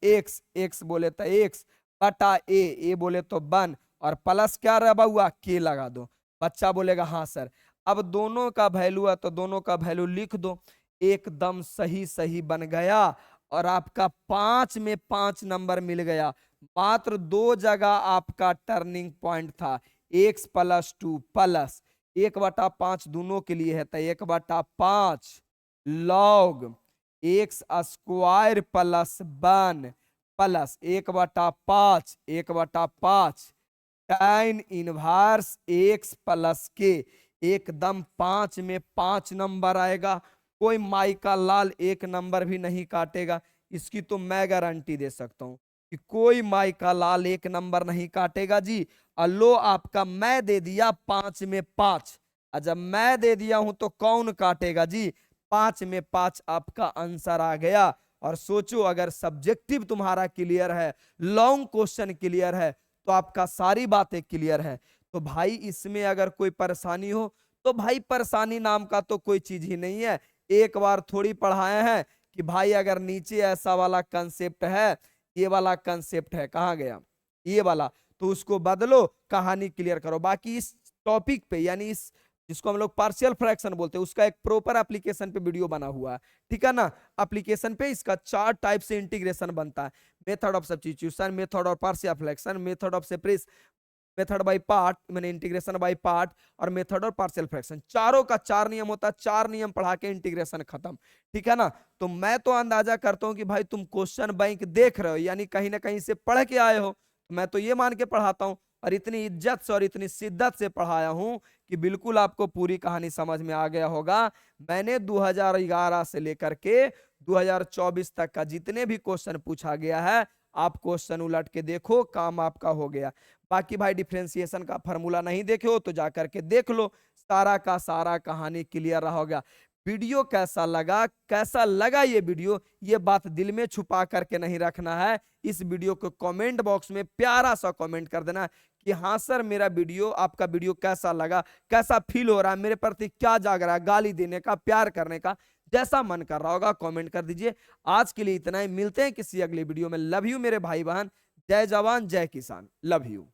x बोले तो x बटा ए बोले तो 1 और प्लस क्या रहा हुआ के लगा दो। बच्चा बोलेगा हाँ सर। अब दोनों का वैल्यू है तो दोनों का वैल्यू लिख दो, एकदम सही सही बन गया और आपका 5 में 5 नंबर मिल गया। मात्र 2 जगह आपका टर्निंग पॉइंट था, x प्लस 2 प्लस 1/5 दोनों के लिए है तो 1/5 log x² plus 1 plus 1/5 tan inverse x plus के। एकदम 5 में 5 नंबर आएगा। कोई माई का लाल एक नंबर भी नहीं काटेगा, इसकी तो मैं गारंटी दे सकता हूं कि कोई माई का लाल एक नंबर नहीं काटेगा जी। और लो आपका मैं दे दिया 5 में 5। जब मैं दे दिया हूं तो कौन काटेगा जी? 5 में 5 आपका आंसर आ गया। और सोचो अगर सब्जेक्टिव तुम्हारा क्लियर है, लॉन्ग क्वेश्चन क्लियर है, तो आपका सारी बातें क्लियर है। तो भाई इसमें अगर कोई परेशानी हो तो भाई परेशानी नाम का तो कोई चीज ही नहीं है। एक बार थोड़ी पढ़ाए हैं कि भाई अगर नीचे ऐसा वाला कंसेप्ट है, ये वाला कंसेप्ट है, कहाँ गया ये वाला, तो उसको बदलो, कहानी क्लियर करो। बाकी इस टॉपिक पे यानी इस जिसको हम लोग पार्शियल फ्रैक्शन बोलते हैं उसका एक प्रॉपर एप्लीकेशन पे वीडियो बना हुआ है, ठीक है ना। एप्लीकेशन पे इसका 4 टाइप से इंटीग्रेशन बनता है। Method of substitution, method of partial fraction, method of separation, method by part मैंने इंटीग्रेशन बाय पार्ट, और मेथड और पार्शियल फ्रैक्शन। चारों का 4 नियम होता है, 4 नियम पढ़ा के इंटीग्रेशन खत्म, ठीक है ना। तो मैं तो अंदाजा करता हूं कि भाई तुम क्वेश्चन बैंक देख रहे हो, यानी कहीं ना कहीं से पढ़ के आए हो। मैं तो ये मान के पढ़ाता हूं और इतनी इज्जत से और इतनी शिद्दत से पढ़ाया हूं कि बिल्कुल आपको पूरी कहानी समझ में आ गया होगा। मैंने 2011 से लेकर के 2024 तक का जितने भी क्वेश्चन पूछा गया है, आप क्वेश्चन उलट के देखो, काम आपका हो गया। बाकी भाई डिफरेंशिएशन का फार्मूला नहीं देखे हो तो जाकर के देख लो, सारा का सारा कहानी क्लियर होगा। वीडियो कैसा लगा, कैसा लगा ये वीडियो, ये बात दिल में छुपा करके नहीं रखना है। इस वीडियो को कमेंट बॉक्स में प्यारा सा कमेंट कर देना कि हाँ सर मेरा वीडियो, आपका वीडियो कैसा लगा, कैसा फील हो रहा है, मेरे प्रति क्या जाग रहा है, गाली देने का, प्यार करने का, जैसा मन कर रहा होगा कमेंट कर दीजिए। आज के लिए इतना ही, मिलते हैं किसी अगली वीडियो में। लव यू मेरे भाई बहन, जय जवान जय किसान, लव यू।